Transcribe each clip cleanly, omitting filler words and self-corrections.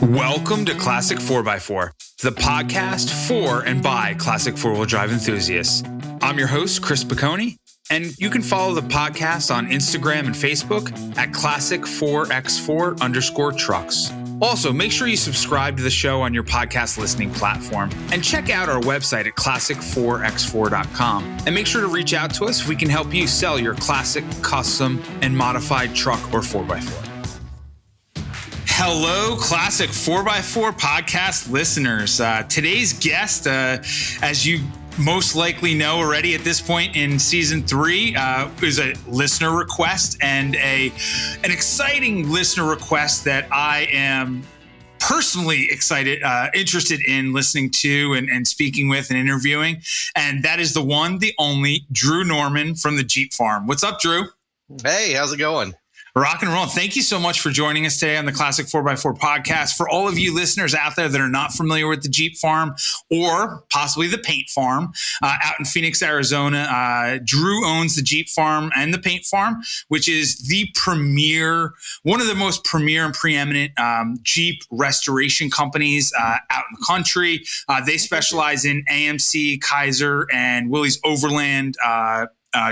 Welcome to Classic 4x4, the podcast for and by classic four-wheel drive enthusiasts. I'm your host, Chris Piccone, and you can follow the podcast on Instagram and Facebook at classic4x4_trucks. Also, make sure you subscribe to the show on your podcast listening platform and check out our website at classic4x4.com. And make sure to reach out to us if we can help you sell your classic, custom, and modified truck or 4x4. Hello, Classic 4x4 podcast listeners. Today's guest, as you most likely know already at this point in season 3, is a listener request and an exciting listener request that I am personally interested in listening to and speaking with and interviewing. And that is the one, the only Drew Norman from the Jeep Farm. What's up, Drew? Hey, how's it going? Rock and roll. Thank you so much for joining us today on the Classic 4x4 podcast. For all of you listeners out there that are not familiar with the Jeep Farm or possibly the Paint Farm out in Phoenix, Arizona, Drew owns the Jeep Farm and the Paint Farm, which is one of the most premier and preeminent Jeep restoration companies out in the country. They specialize in AMC, Kaiser, and Willys Overland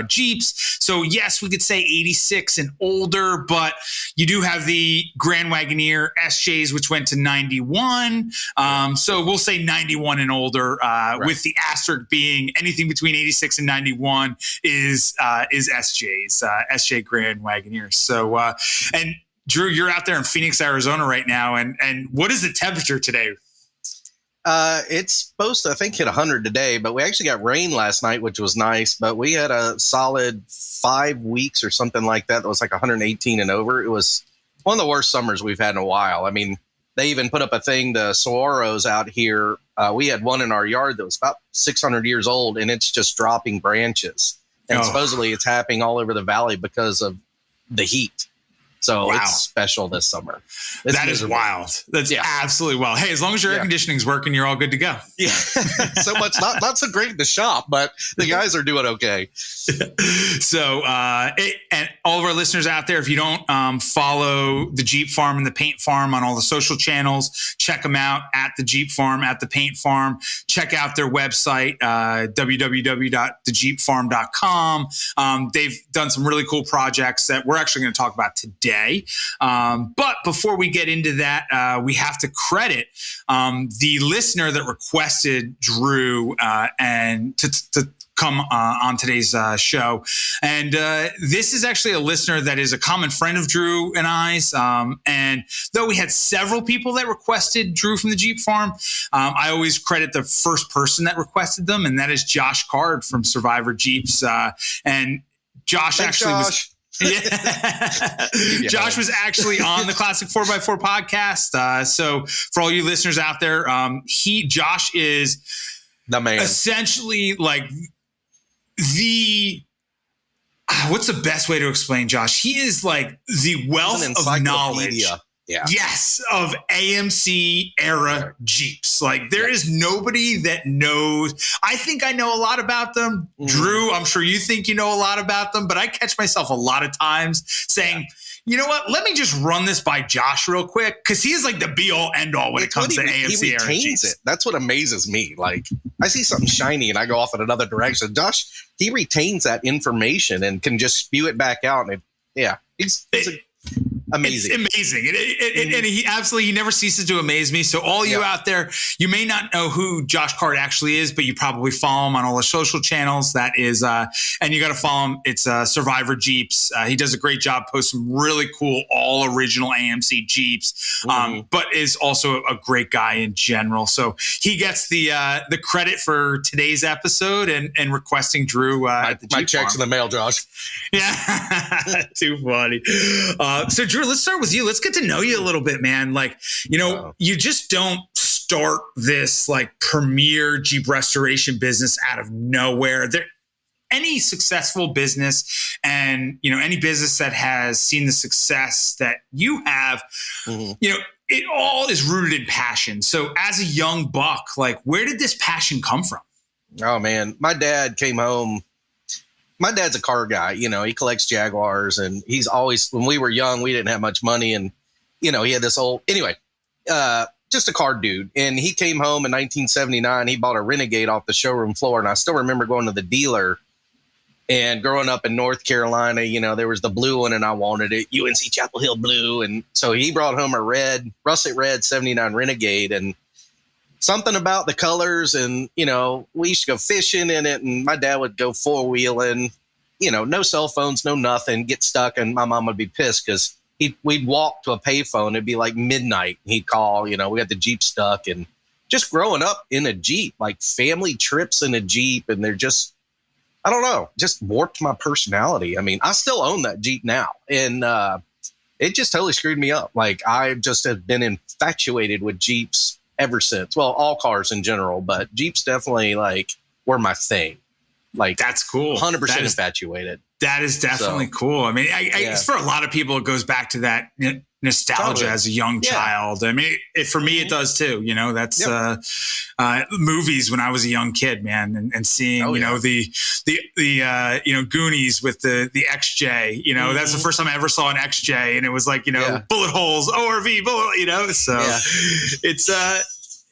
Jeeps. So yes, we could say 86 and older, but you do have the Grand Wagoneer SJs, which went to 91. So we'll say 91 and older, right, with the asterisk being anything between 86 and 91 is SJs, SJ Grand Wagoneers. So, and Drew, you're out there in Phoenix, Arizona right now. And what is the temperature today? It's supposed to, I think, hit 100 today, but we actually got rain last night, which was nice. But we had a solid 5 weeks or something like that. That was like 118 and over. It was one of the worst summers we've had in a while. I mean, they even put up a thing, the saguaros out here. We had one in our yard that was about 600 years old, and it's just dropping branches. And supposedly it's happening all over the valley because of the heat. So wow, it's special this summer. That is wild. That's absolutely wild. Hey, as long as your air conditioning's working, you're all good to go. Yeah. So much, not so great in the shop, but the guys are doing okay. So, and all of our listeners out there, if you don't follow the Jeep Farm and the Paint Farm on all the social channels, check them out at the Jeep Farm, at the Paint Farm. Check out their website, www.thejeepfarm.com. They've done some really cool projects that we're actually going to talk about today. But before we get into that, we have to credit the listener that requested Drew and to come on today's show. And this is actually a listener that is a common friend of Drew and I's. And though we had several people that requested Drew from the Jeep Farm, I always credit the first person that requested them, and that is Josh Card from Survivor Jeeps. And Josh was... Yeah. Josh was actually on the Classic 4x4 podcast. So for all you listeners out there, Josh is the man. Essentially like what's the best way to explain Josh? He is like the wealth of knowledge. Yes, of AMC era Jeeps. Like there is nobody that knows. I think I know a lot about them. Drew, I'm sure you think you know a lot about them, but I catch myself a lot of times saying, you know what? Let me just run this by Josh real quick, because he is like the be all end all when it comes to AMC era Jeeps. It. That's what amazes me. Like I see something shiny and I go off in another direction. Josh, he retains that information and can just spew it back out. And he's amazing. It's amazing. And he never ceases to amaze me. So all you out there, you may not know who Josh Card actually is, but you probably follow him on all the social channels. That is, and you got to follow him. It's Survivor Jeeps. He does a great job, posts some really cool, all original AMC Jeeps, but is also a great guy in general. So he gets the credit for today's episode and requesting Drew at the Jeep My check's Farm. in the mail, Josh. Yeah. Too funny. So Drew, let's start with you. Let's get to know you a little bit, man. Like, you just don't start this like premier Jeep restoration business out of nowhere. Any successful business and, any business that has seen the success that you have, it all is rooted in passion. So as a young buck, like where did this passion come from? Oh man, my dad came home. My dad's a car guy, he collects Jaguars, and he's always, when we were young, we didn't have much money. And, he had this anyway, just a car dude. And he came home in 1979. He bought a Renegade off the showroom floor. And I still remember going to the dealer. And growing up in North Carolina, you know, there was the blue one and I wanted it, UNC Chapel Hill blue. And so he brought home a russet red 79 Renegade, and something about the colors. And, you know, we used to go fishing in it, and my dad would go four-wheeling, you know, no cell phones, no nothing, get stuck. And my mom would be pissed because we'd walk to a payphone. It'd be like midnight. He'd call, you know, we got the Jeep stuck. And just growing up in a Jeep, like family trips in a Jeep, and they're just, I don't know, just warped my personality. I mean, I still own that Jeep now, and it just totally screwed me up. Like, I just have been infatuated with Jeeps ever since. Well, all cars in general, but Jeeps definitely like were my thing. Like, that's cool. 100% infatuated. That is definitely cool. I mean, for a lot of people, it goes back to that nostalgia as a young child. I mean, for me, it does too. You know, that's movies when I was a young kid, man, and seeing you know the you know, Goonies with the XJ. You know, that's the first time I ever saw an XJ, and it was like, you know, bullet holes, ORV, bullet. You know, so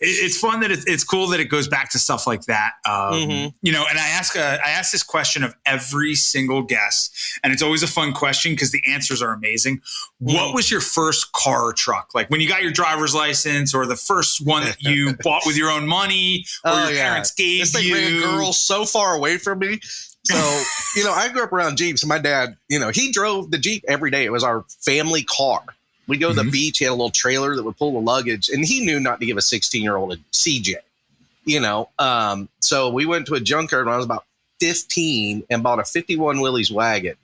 it's fun that it's cool that it goes back to stuff like that. You know, and I ask this question of every single guest, and it's always a fun question because the answers are amazing. What was your first car or truck? Like when you got your driver's license, or the first one that you bought with your own money, or your parents gave this thing you? ran a girl so far away from me. So, you know, I grew up around Jeeps, and my dad, you know, he drove the Jeep every day. It was our family car. We'd go to the beach. He had a little trailer that would pull the luggage, and he knew not to give a 16-year-old a CJ, you know? So we went to a junkyard when I was about 15 and bought a 51 Willys wagon.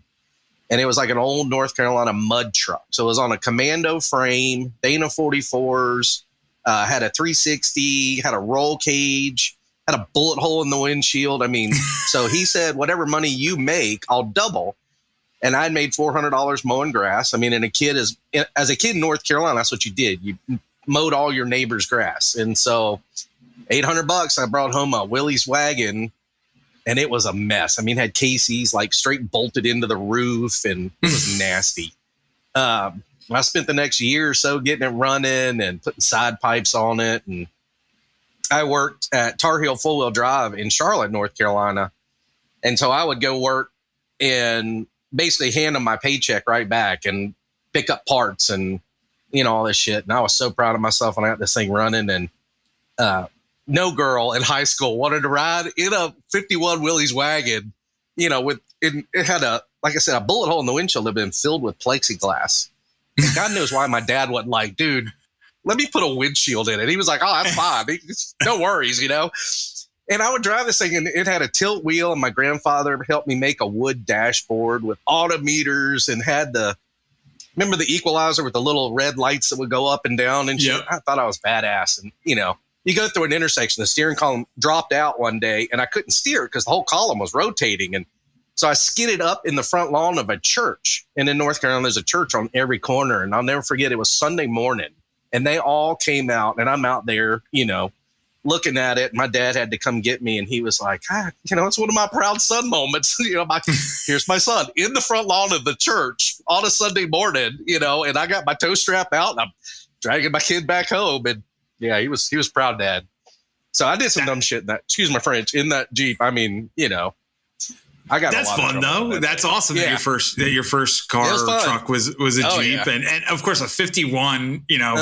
And it was like an old North Carolina mud truck. So it was on a commando frame, Dana 44s, had a 360, had a roll cage, had a bullet hole in the windshield. I mean, so he said, whatever money you make, I'll double. And I'd made $400 mowing grass. I mean, as a kid in North Carolina, that's what you did. You mowed all your neighbor's grass. And so $800, I brought home a Willys wagon, and it was a mess. I mean, it had Casey's like straight bolted into the roof, and it was nasty. I spent the next year or so getting it running and putting side pipes on it. And I worked at Tar Heel Full Wheel Drive in Charlotte, North Carolina. And so I would go work and basically hand them my paycheck right back and pick up parts and, you know, all this shit. And I was so proud of myself when I got this thing running. And no girl in high school wanted to ride in a 51 Willys wagon, you know, it had like I said, a bullet hole in the windshield had been filled with plexiglass. And God knows why my dad wasn't like, dude, let me put a windshield in it. He was like, oh, that's fine. No worries, you know. And I would drive this thing, and it had a tilt wheel, and my grandfather helped me make a wood dashboard with autometers, and had remember the equalizer with the little red lights that would go up and down and shit? Yep. I thought I was badass. And, you know, you go through an intersection, the steering column dropped out one day, and I couldn't steer it because the whole column was rotating. And so I skidded up in the front lawn of a church. And in North Carolina, there's a church on every corner. And I'll never forget, it was Sunday morning, and they all came out, and I'm out there, you know, looking at it. My dad had to come get me, and he was like, you know, it's one of my proud son moments. You know, here's my son in the front lawn of the church on a Sunday morning, you know, and I got my toe strap out, and I'm dragging my kid back home. And yeah, he was proud dad. So I did some dumb shit in that, excuse my French, in that Jeep. I mean, you know, I got that's a lot fun though. That's awesome that your first car or truck was a Jeep, and of course a 51, you know,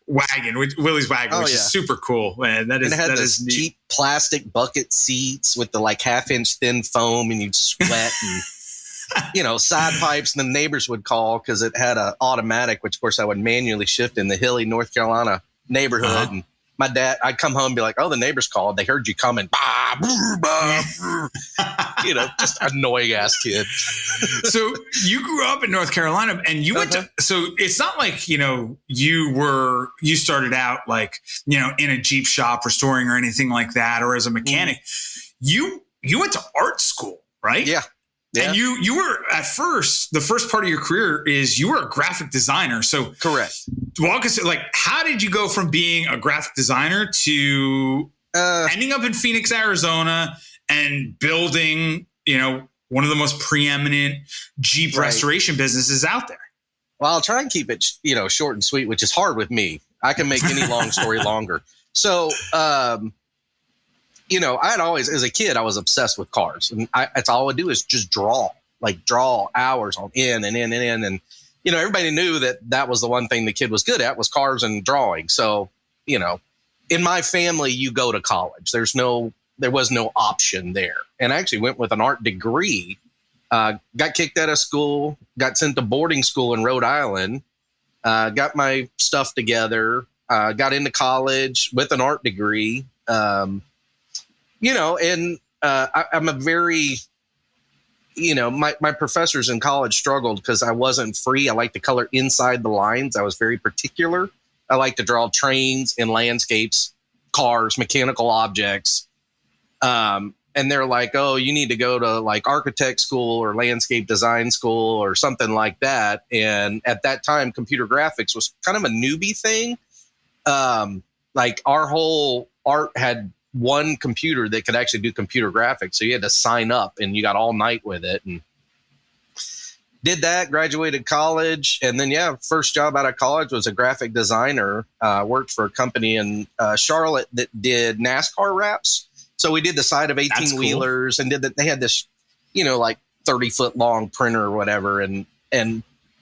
wagon, Willys wagon, which is super cool. Man, that is, and it had those cheap plastic bucket seats with the like 1/2-inch thin foam, and you'd sweat and you know, side pipes. And the neighbors would call because it had an automatic, which of course I would manually shift in the hilly North Carolina neighborhood. And my dad, I'd come home and be like, oh, the neighbors called. They heard you coming. You know, just annoying ass kid. So you grew up in North Carolina, and you went to, so it's not like, you know, you started out like, you know, in a Jeep shop restoring or anything like that, or as a mechanic. You went to art school, right? Yeah. Yeah. And you were at first, the first part of your career is you were a graphic designer. So correct. Walk us, like, how did you go from being a graphic designer to ending up in Phoenix, Arizona, and building, you know, one of the most preeminent Jeep restoration businesses out there? Well, I'll try and keep it, you know, short and sweet, which is hard with me. I can make any long story longer. So, you know, I had always, as a kid, I was obsessed with cars, and that's all I would do is just draw hours on end and in and in. And, you know, everybody knew that was the one thing the kid was good at, was cars and drawing. So, you know, in my family, you go to college. There was no option there. And I actually went with an art degree, got kicked out of school, got sent to boarding school in Rhode Island, got my stuff together, got into college with an art degree. You know, and I'm a very, you know, my professors in college struggled because I wasn't free. I like to color inside the lines. I was very particular. I like to draw trains and landscapes, cars, mechanical objects. And they're like, oh, you need to go to like architect school or landscape design school or something like that. And at that time, computer graphics was kind of a newbie thing. Like our whole art had one computer that could actually do computer graphics. So you had to sign up and you got all night with it, and did that, graduated college. And then, first job out of college was a graphic designer, worked for a company in Charlotte that did NASCAR wraps. So we did the side of 18 wheelers and did that. They had this, you know, like 30-foot long printer or whatever. And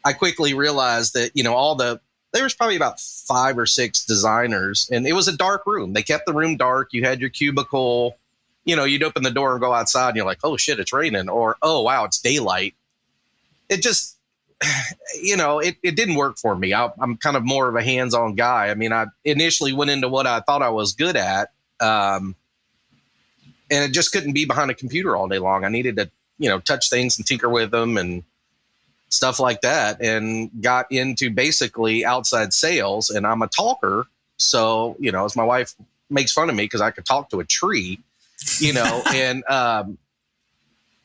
I quickly realized that, you know, there was probably about 5 or 6 designers, and it was a dark room. They kept the room dark. You had your cubicle, you know, you'd open the door and go outside and you're like, oh shit, it's raining, or, oh wow, it's daylight. It just, you know, it didn't work for me. I'm kind of more of a hands-on guy. I mean, I initially went into what I thought I was good at. And it just couldn't be behind a computer all day long. I needed to, you know, touch things and tinker with them and stuff like that, and got into basically outside sales. And I'm a talker. So, you know, as my wife makes fun of me because I could talk to a tree, you know, and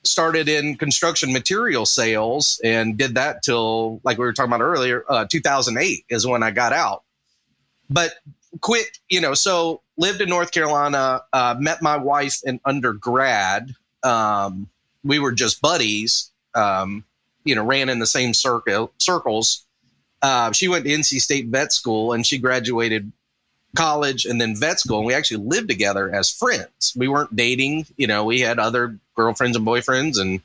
started in construction material sales and did that till, like we were talking about earlier, 2008 is when I got out. But quit, you know, so lived in North Carolina, met my wife in undergrad. We were just buddies. You know, ran in the same circles. She went to NC State vet school, and she graduated college and then vet school. And we actually lived together as friends. We weren't dating. You know, we had other girlfriends and boyfriends, and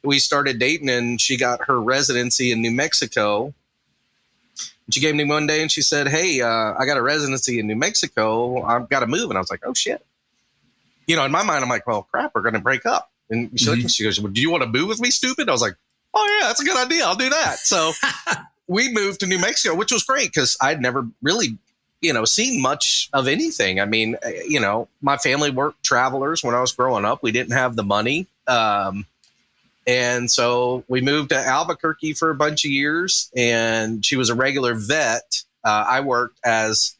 we started dating, and she got her residency in New Mexico. She came to me one day and she said, hey, I got a residency in New Mexico. I've got to move. And I was like, oh shit. You know, in my mind, I'm like, well, crap, we're going to break up. And she looked and she goes, well, do you want to move with me, stupid? I was like, oh, yeah, that's a good idea. I'll do that. So we moved to New Mexico, which was great because I'd never really, you know, seen much of anything. I mean, you know, my family worked travelers when I was growing up. We didn't have the money. And so we moved to Albuquerque for a bunch of years, and she was a regular vet. I worked as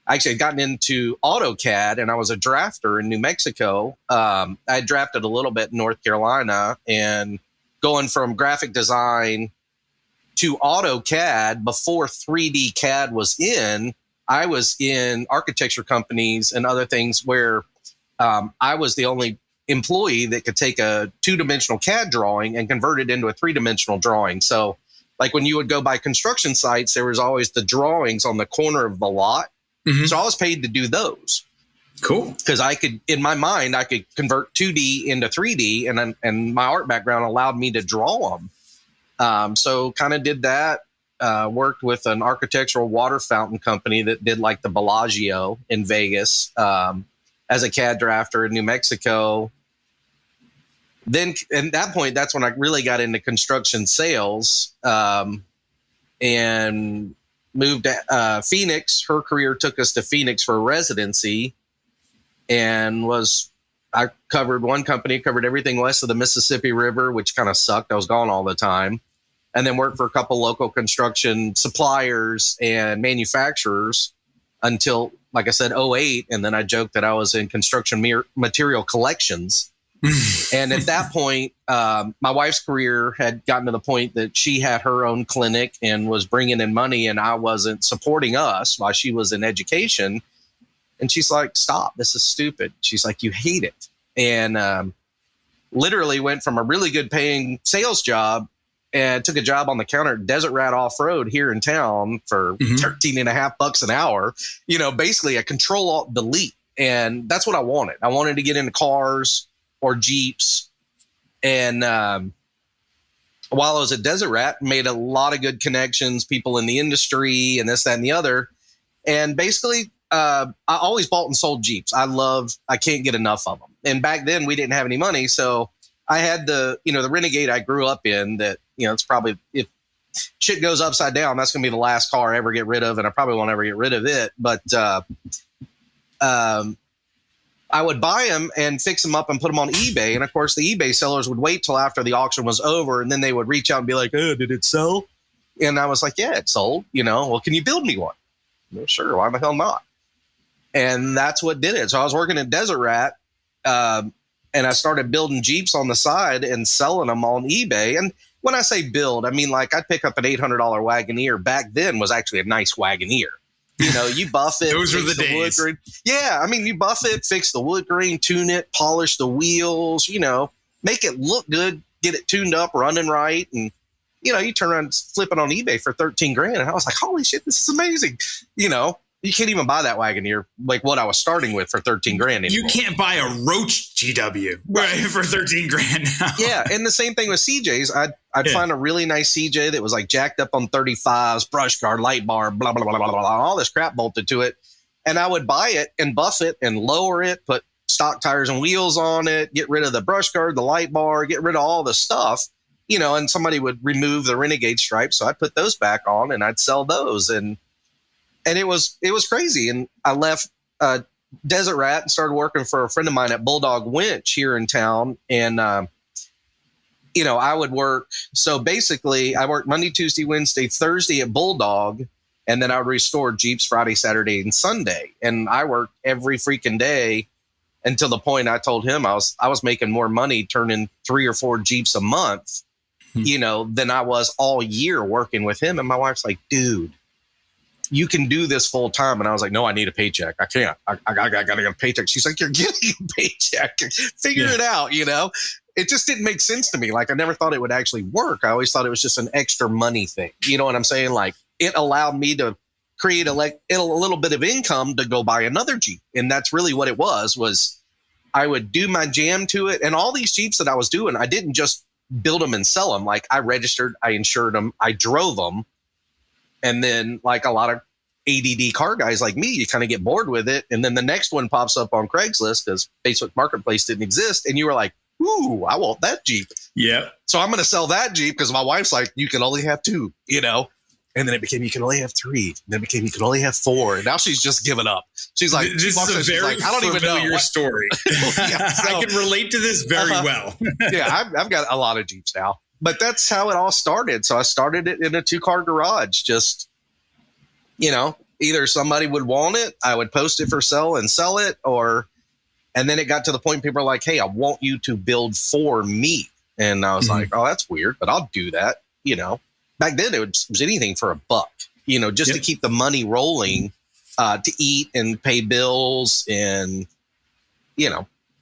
actually had gotten into AutoCAD, and I was a drafter in New Mexico. I drafted a little bit in North Carolina, and going from graphic design to AutoCAD before 3D CAD was in, I was in architecture companies and other things where I was the only employee that could take a 2-dimensional CAD drawing and convert it into a 3-dimensional drawing. So like when you would go by construction sites, there was always the drawings on the corner of the lot. Mm-hmm. So I was paid to do those. Cool. Because I could, in my mind, I could convert 2D into 3D, and my art background allowed me to draw them. So kind of did that. Worked with an architectural water fountain company that did like the Bellagio in Vegas as a CAD drafter in New Mexico. Then at that point, that's when I really got into construction sales, and moved to Phoenix. Her career took us to Phoenix for a residency, and I covered one company, covered everything west of the Mississippi River, which kind of sucked. I was gone all the time. And then worked for a couple local construction suppliers and manufacturers until, like I said, 2008. And then I joked that I was in construction material collections. And at that point, my wife's career had gotten to the point that she had her own clinic and was bringing in money, and I wasn't supporting us while she was in education. And she's like, stop, this is stupid. She's like, you hate it. And literally went from a really good paying sales job and took a job on the counter at Desert Rat Off-Road here in town for $13.50 an hour, basically a Control-Alt-Delete. And that's what I wanted. I wanted to get into cars or Jeeps. And while I was at Desert Rat, made a lot of good connections, people in the industry and this, that, and the other. And basically, I always bought and sold Jeeps. I can't get enough of them. And back then we didn't have any money. So I had the Renegade I grew up in that, it's probably, if shit goes upside down, that's going to be the last car I ever get rid of. And I probably won't ever get rid of it. But I would buy them and fix them up and put them on eBay. And of course, the eBay sellers would wait till after the auction was over. And then they would reach out and be like, oh, did it sell? And I was like, yeah, it sold. Well, can you build me one? Well, sure. Why the hell not? And that's what did it. So I was working at Desert Rat. And I started building Jeeps on the side and selling them on eBay. And when I say build, I mean, like I'd pick up an $800 Wagoneer. Back then was actually a nice Wagoneer. You buff it. Those were the days. Wood grain. Yeah. I mean, you buff it, fix the wood grain, tune it, polish the wheels, make it look good, get it tuned up, running right. And, you turn around and flip it on eBay for $13,000. And I was like, holy shit, this is amazing. You can't even buy that Wagoneer like what I was starting with for $13,000 anymore. You can't buy a Roach GW for $13,000 now. Yeah, and the same thing with CJs. I'd find a really nice CJ that was like jacked up on 35s, brush guard, light bar, blah blah blah blah blah, all this crap bolted to it, and I would buy it and buff it and lower it, put stock tires and wheels on it, get rid of the brush guard, the light bar, get rid of all the stuff, and somebody would remove the Renegade stripes, so I'd put those back on and I'd sell those and it was crazy. And I left Desert Rat and started working for a friend of mine at Bulldog Winch here in town. And, I would work. So basically I worked Monday, Tuesday, Wednesday, Thursday at Bulldog. And then I would restore Jeeps Friday, Saturday, and Sunday. And I worked every freaking day until the point I told him I was making more money turning 3 or 4 Jeeps a month, than I was all year working with him. And my wife's like, dude, you can do this full time. And I was like, no, I need a paycheck. I can't. I gotta get a paycheck. She's like, you're getting a paycheck. Figure it out. It just didn't make sense to me. Like I never thought it would actually work. I always thought it was just an extra money thing. You know what I'm saying? Like it allowed me to create a little bit of income to go buy another Jeep. And that's really what it was I would do my jam to it. And all these Jeeps that I was doing, I didn't just build them and sell them. Like I registered, I insured them, I drove them. And then like a lot of ADD car guys like me, you kind of get bored with it. And then the next one pops up on Craigslist because Facebook Marketplace didn't exist. And you were like, ooh, I want that Jeep. Yeah. So I'm going to sell that Jeep because my wife's like, you can only have 2, And then it became, you can only have 3. And then it became, you can only have 4. And now she's just given up. She's like, this is a very I don't even know your story. Yeah, so, I can relate to this very well. Yeah, I've got a lot of Jeeps now. But that's how it all started. So I started it in a 2-car garage. Just, either somebody would want it, I would post it for sale and sell it, and then it got to the point people are like, hey, I want you to build for me. And I was like, oh, that's weird, but I'll do that. Back then it was anything for $1, just to keep the money rolling, to eat and pay bills. And,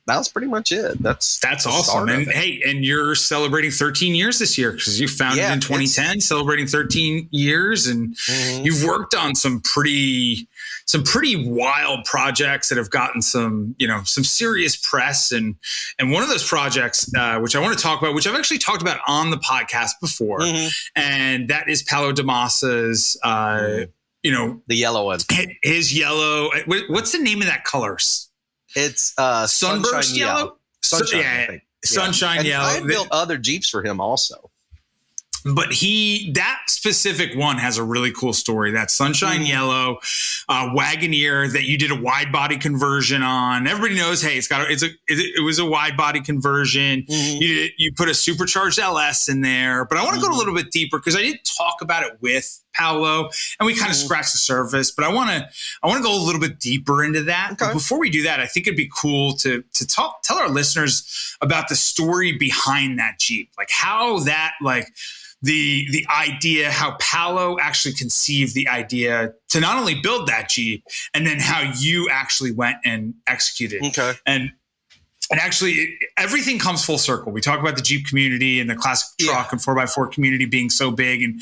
that was pretty much it. That's awesome. And hey, and you're celebrating 13 years this year because you founded in 2010, celebrating 13 years. And you've worked on some pretty wild projects that have gotten some serious press. And one of those projects, which I want to talk about, which I've actually talked about on the podcast before, and that is Paolo Damasa's, the yellow one. His yellow. What's the name of that color? It's Sunburst yellow. Sunshine, Sunshine yellow. I built other Jeeps for him also. But that specific one has a really cool story. That Sunshine Yellow Wagoneer that you did a wide body conversion on. Everybody knows, hey, it was a wide body conversion. You put a supercharged LS in there. But I want to go a little bit deeper because I did talk about it with Paolo, and we kind of scratched the surface. But I want to go a little bit deeper into that. Okay. But before we do that, I think it'd be cool to tell our listeners about the story behind that Jeep, like how that the idea, how Paolo actually conceived the idea to not only build that Jeep, and then how you actually went and executed. Okay. And And actually, everything comes full circle. We talk about the Jeep community and the classic truck and 4x4 community being so big. And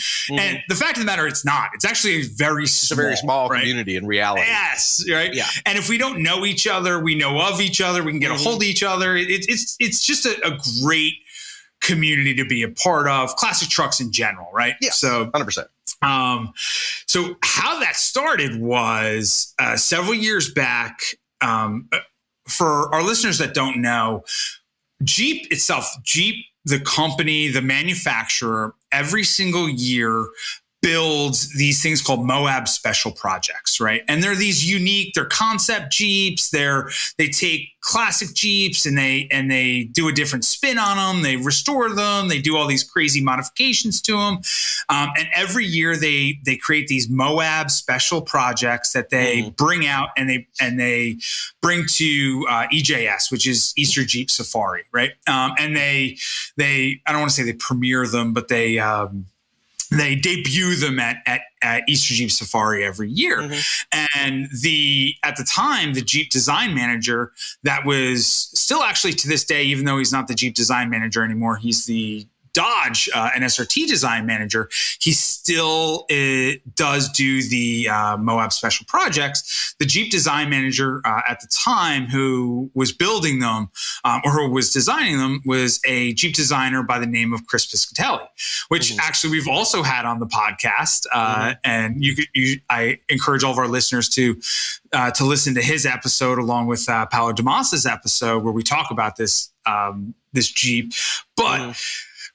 the fact of the matter, it's not. It's actually a very small community in reality. Yes, right? Yeah. And if we don't know each other, we know of each other, we can get a hold of each other. It's just a great community to be a part of. Classic trucks in general, right? Yeah, so 100%. So how that started was several years back. For our listeners that don't know, Jeep, the company, the manufacturer, every single year builds these things called Moab special projects, right? And they're these unique, they're concept Jeeps. They take classic Jeeps and they do a different spin on them. They restore them. They do all these crazy modifications to them. And every year they create these Moab special projects that they bring out and they bring to EJS, which is Easter Jeep Safari, right? And they I don't want to say they premiere them, but they debut them at Easter Jeep Safari every year. And at the time, the Jeep design manager that was still actually to this day, even though he's not the Jeep design manager anymore, he's the Dodge and SRT design manager, he still does do the Moab special projects. The Jeep design manager at the time who was building them or who was designing them was a Jeep designer by the name of Chris Piscatelli, which actually we've also had on the podcast. And I encourage all of our listeners to listen to his episode along with Paolo Damas's episode where we talk about this Jeep. But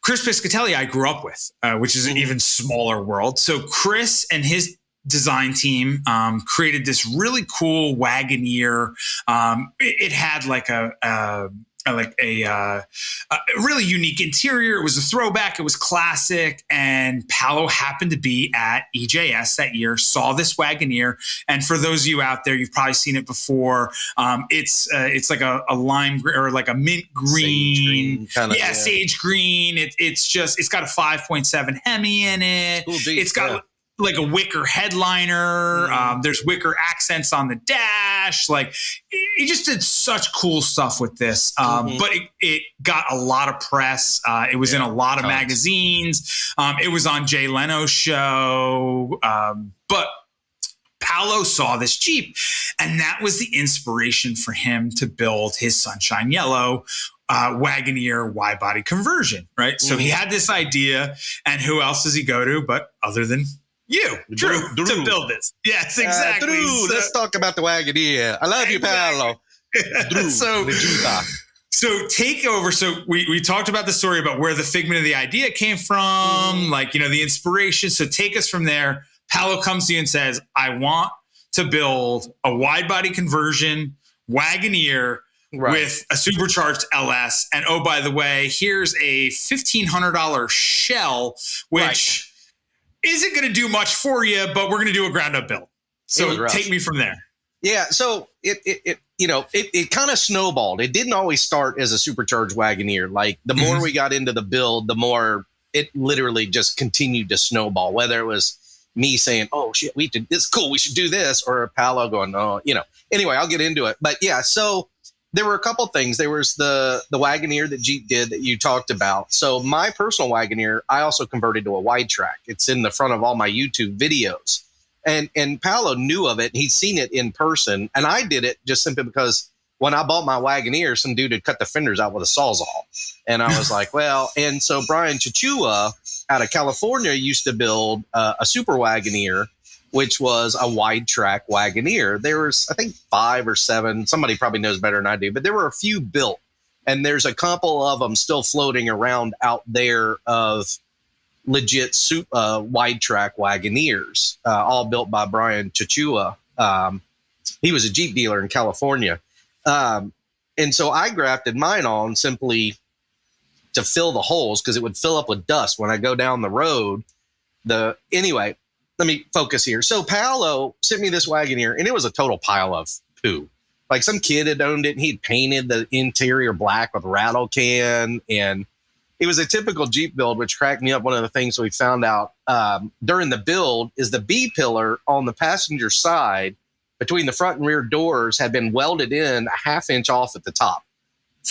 Chris Piscatelli I grew up with, which is an even smaller world. So Chris and his design team created this really cool Wagoneer. It had like a really unique interior. It was a throwback. It was classic. And Paolo happened to be at EJS that year, saw this Wagoneer. And for those of you out there, you've probably seen it before. It's like a lime or like a mint green, sage green. It's got a 5.7 Hemi in it. Cool, it's got like a wicker headliner. There's wicker accents on the dash. Like he just did such cool stuff with this. But it got a lot of press. It was in a lot of magazines. It was on Jay Leno's show. But Paolo saw this Jeep, and that was the inspiration for him to build his Sunshine Yellow Wagoneer wide body conversion, right? So he had this idea, and who else does he go to but other than you, Drew, to build this? Yes, exactly. Drew, let's talk about the Wagoneer. I love you, Paolo. Drew, so take over. So we talked about the story about where the figment of the idea came from, the inspiration. So take us from there. Paolo comes to you and says, I want to build a wide body conversion Wagoneer with a supercharged LS. And oh, by the way, here's a $1,500 shell, which isn't going to do much for you, but we're going to do a ground up build. So take me from there. Yeah. So it kind of snowballed. It didn't always start as a supercharged Wagoneer. Like the more we got into the build, the more it literally just continued to snowball, whether it was me saying, oh shit, we did this, cool, we should do this, or Paolo going, oh, anyway, I'll get into it. But yeah, so there were a couple things. There was the Wagoneer that Jeep did that you talked about. So my personal Wagoneer, I also converted to a wide track. It's in the front of all my YouTube videos. And Paolo knew of it. He'd seen it in person. And I did it just simply because when I bought my Wagoneer, some dude had cut the fenders out with a Sawzall. And I was like, well, and so Brian Chichua out of California used to build a super Wagoneer, which was a wide track Wagoneer. There was, I think, 5 or 7. Somebody probably knows better than I do, but there were a few built. And there's a couple of them still floating around out there of legit wide track Wagoneers, all built by Brian Chichua. He was a Jeep dealer in California. And so I grafted mine on simply to fill the holes because it would fill up with dust when I go down the road. Anyway, let me focus here. So Paolo sent me this Wagoneer, and it was a total pile of poo. Like some kid had owned it, and he'd painted the interior black with rattle can, and it was a typical Jeep build, which cracked me up. One of the things we found out during the build is the B pillar on the passenger side between the front and rear doors had been welded in a 1/2 inch off at the top.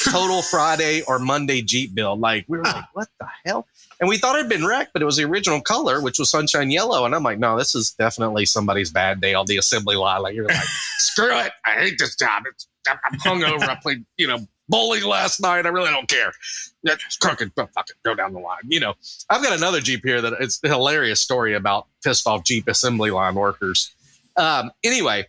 total Friday or Monday Jeep build. Like, we were like, what the hell? And we thought it had been wrecked, but it was the original color, which was sunshine yellow. And I'm like, no, this is definitely somebody's bad day on the assembly line. Like, you're like, screw it. I hate this job. I'm hungover. I played, bowling last night. I really don't care. That's crooked. Fuck it. Go down the line. I've got another Jeep here that it's a hilarious story about pissed off Jeep assembly line workers. Anyway,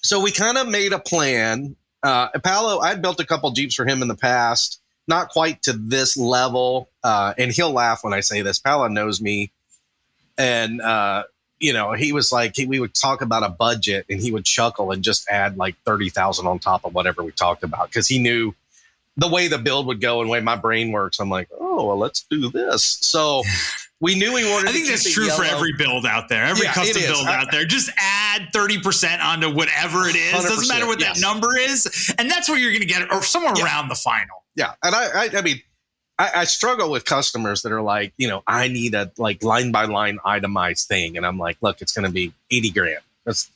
so we kind of made a plan. Paolo, I'd built a couple Jeeps for him in the past, not quite to this level. And he'll laugh when I say this. Paolo knows me. And, he was like, we would talk about a budget and he would chuckle and just add like 30,000 on top of whatever we talked about. Cause he knew the way the build would go and the way my brain works. I'm like, oh, well, let's do this. So we knew we wanted I think that's true for every build out there, every custom build out there. Just add 30% onto whatever it is. Doesn't matter what that number is. And that's where you're going to get it, or somewhere around the final. Yeah. And I mean, I struggle with customers that are like, I need a like line by line itemized thing. And I'm like, look, it's going to be 80 grand. That's,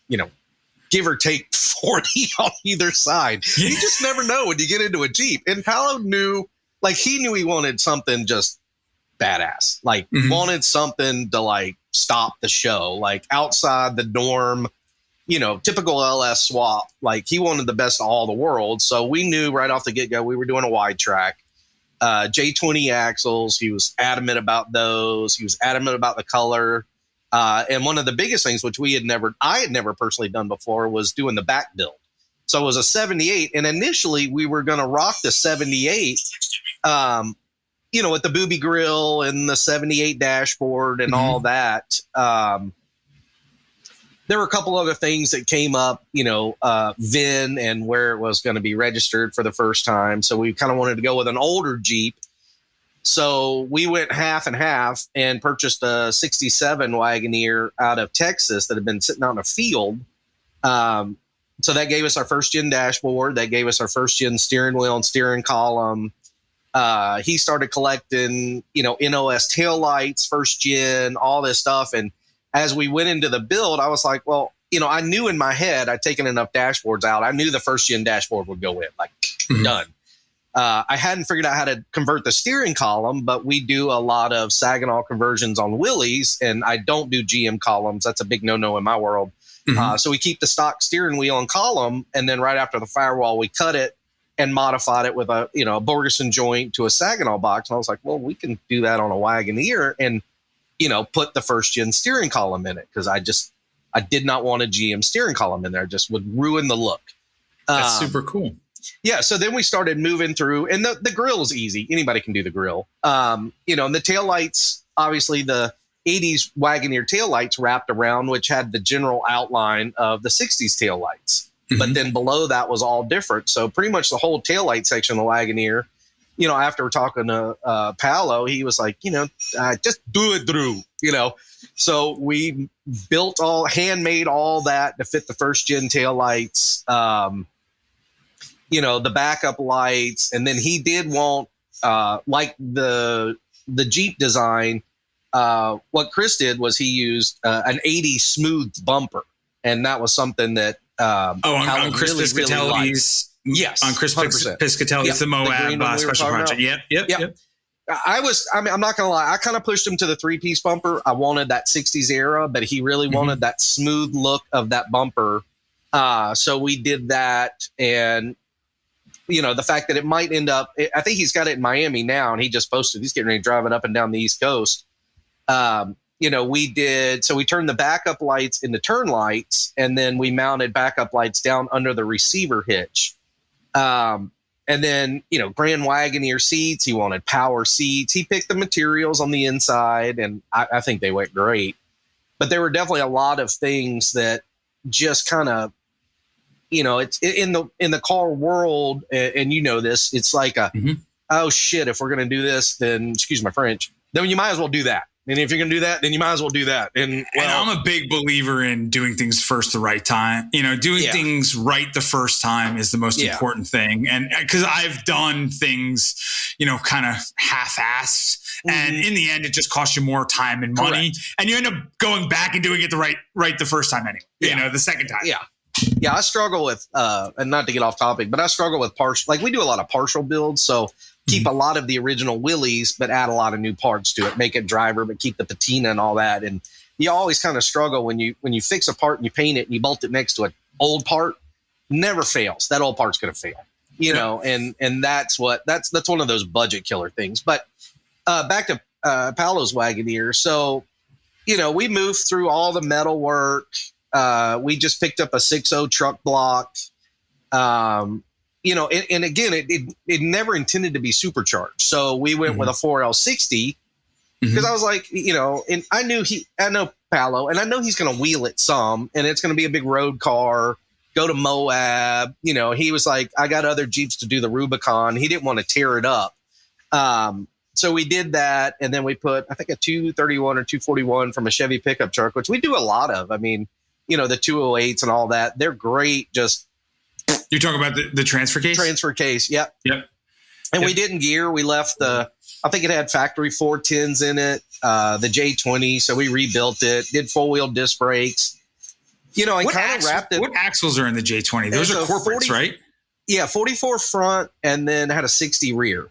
give or take 40 on either side. You just never know when you get into a Jeep. And Paolo knew, like, he knew he wanted something just badass, like wanted something to like stop the show, like outside the norm, typical LS swap. Like, he wanted the best of all the world. So we knew right off the get-go, we were doing a wide track. J20 axles. He was adamant about those. He was adamant about the color. And one of the biggest things, which I had never personally done before, was doing the back build. So it was a 78. And initially we were going to rock the 78, with the booby grill and the 78 dashboard and all that. There were a couple other things that came up, VIN and where it was going to be registered for the first time. So we kind of wanted to go with an older Jeep. So we went half and half and purchased a 67 Wagoneer out of Texas that had been sitting out in a field. So that gave us our first gen dashboard. That gave us our first gen steering wheel and steering column. He started collecting, NOS taillights, first gen, all this stuff. And as we went into the build, I was like, well, I knew in my head, I'd taken enough dashboards out. I knew the first gen dashboard would go in, like, done. I hadn't figured out how to convert the steering column, but we do a lot of Saginaw conversions on Willys, and I don't do GM columns. That's a big no-no in my world. So we keep the stock steering wheel and column, and then right after the firewall, we cut it and modified it with a Borgeson joint to a Saginaw box. And I was like, well, we can do that on a Wagoneer and put the first gen steering column in it, because I did not want a GM steering column in there. It just would ruin the look. That's super cool. Yeah. So then we started moving through, and the grill is easy. Anybody can do the grill. And the taillights, obviously the 80s Wagoneer taillights wrapped around, which had the general outline of the 60s taillights. But then below that was all different. So pretty much the whole taillight section of the Wagoneer, after we're talking to Paolo, he was like, just do it through, So we handmade all that to fit the first gen taillights, the backup lights. And then he did want, like the Jeep design, what Chris did was he used an 80 smooth bumper. And that was something that on Chris Piscatelli's. Yes, on Chris Piscatelli's, the Moab special project. Yep. I'm not gonna lie. I kind of pushed him to the 3-piece bumper. I wanted that 60s era, but he really wanted that smooth look of that bumper. So we did that, and the fact that it might end up. I think he's got it in Miami now, and he just posted he's getting ready to drive it up and down the East Coast. We did, so we turned the backup lights into turn lights, and then we mounted backup lights down under the receiver hitch. And then, Grand Wagoneer seats, he wanted power seats. He picked the materials on the inside, and I think they went great. But there were definitely a lot of things that just kind of, it's in the car world, and this, it's like oh shit, if we're going to do this, then excuse my French, then you might as well do that. And if you're going to do that, then you might as well do that. And I'm a big believer in doing things first the right time. Doing things right the first time is the most important thing. And because I've done things, kind of half-assed. And in the end, it just costs you more time and money. Correct. And you end up going back and doing it right the first time anyway. The second time. Yeah. Yeah, I struggle with, and not to get off topic, but I struggle with partial. Like we do a lot of partial builds, so keep a lot of the original Willys, but add a lot of new parts to it, make it driver, but keep the patina and all that. And you always kind of struggle when you fix a part and you paint it and you bolt it next to an old part. Never fails. That old part's going to fail, you know. And that's one of those budget killer things. But back to Paolo's Wagoneer. So we moved through all the metal work. We just picked up a 6.0 truck block. And again, it never intended to be supercharged. So we went with a 4L60 because I was like, and I know Paolo, and I know he's going to wheel it some, and it's going to be a big road car, go to Moab. He was like, I got other Jeeps to do the Rubicon. He didn't want to tear it up. So we did that, and then we put, I think, a 231 or 241 from a Chevy pickup truck, which we do a lot of. I mean, the 208s and all that, they're great. Just you're talking about the transfer case? Transfer case, yep. And yep. We didn't gear. We left I think it had factory 410s in it, the J20, so we rebuilt it, did four-wheel disc brakes, and kind of wrapped it. What axles are in the J20? Those are corporates, right? Yeah, 44 front, and then had a 60 rear.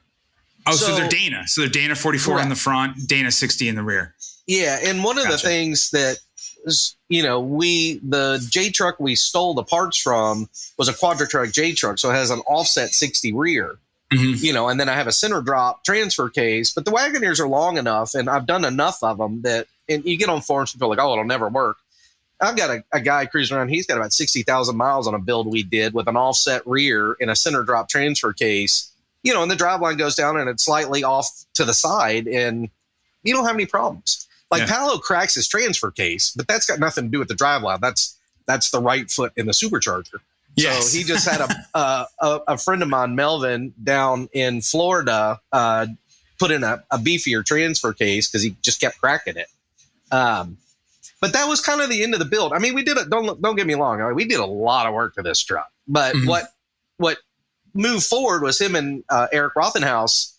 Oh, so they're Dana. So they're Dana 44 correct. in the front, Dana 60 in the rear. Yeah, and one of the things that the J truck we stole the parts from was a Quadratruck J truck, so it has an offset 60 rear. And then I have a center drop transfer case, but the Wagoneers are long enough, and I've done enough of them that, and you get on forums and feel like, oh, it'll never work. I've got a guy cruising around. He's got about 60,000 miles on a build we did with an offset rear and a center drop transfer case. And the driveline goes down and it's slightly off to the side, and you don't have any problems. Like Paolo cracks his transfer case, but that's got nothing to do with the driveline. That's the right foot in the supercharger. Yes. So he just had a friend of mine, Melvin, down in Florida, put in a beefier transfer case because he just kept cracking it. But that was kind of the end of the build. I mean, we did it. Don't get me wrong. We did a lot of work to this truck. But what moved forward was him and Eric Rothenhaus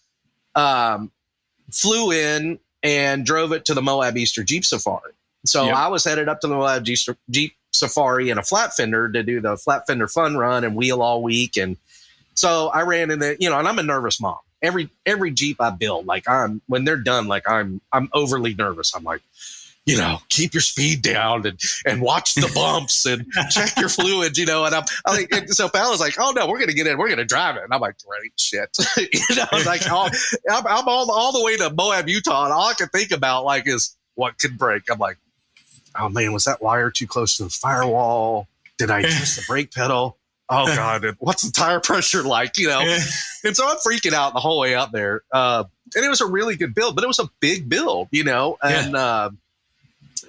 flew in and drove it to the Moab Easter Jeep Safari. So I was headed up to the Moab Jeep Safari in a flat fender to do the flat fender fun run and wheel all week. And so I ran in and I'm a nervous mom. Every Jeep I build, when they're done, I'm overly nervous. I'm like, keep your speed down and watch the bumps and check your fluids, and I'm like, so Paolo's like, oh no, we're going to get in, we're going to drive it. And I'm like, great shit. I'm all the way to Moab, Utah. And all I can think about is what could break. I'm like, oh man, was that wire too close to the firewall? Did I twist the brake pedal? Oh God, what's the tire pressure like? And so I'm freaking out the whole way out there. And it was a really good build, but it was a big build, and,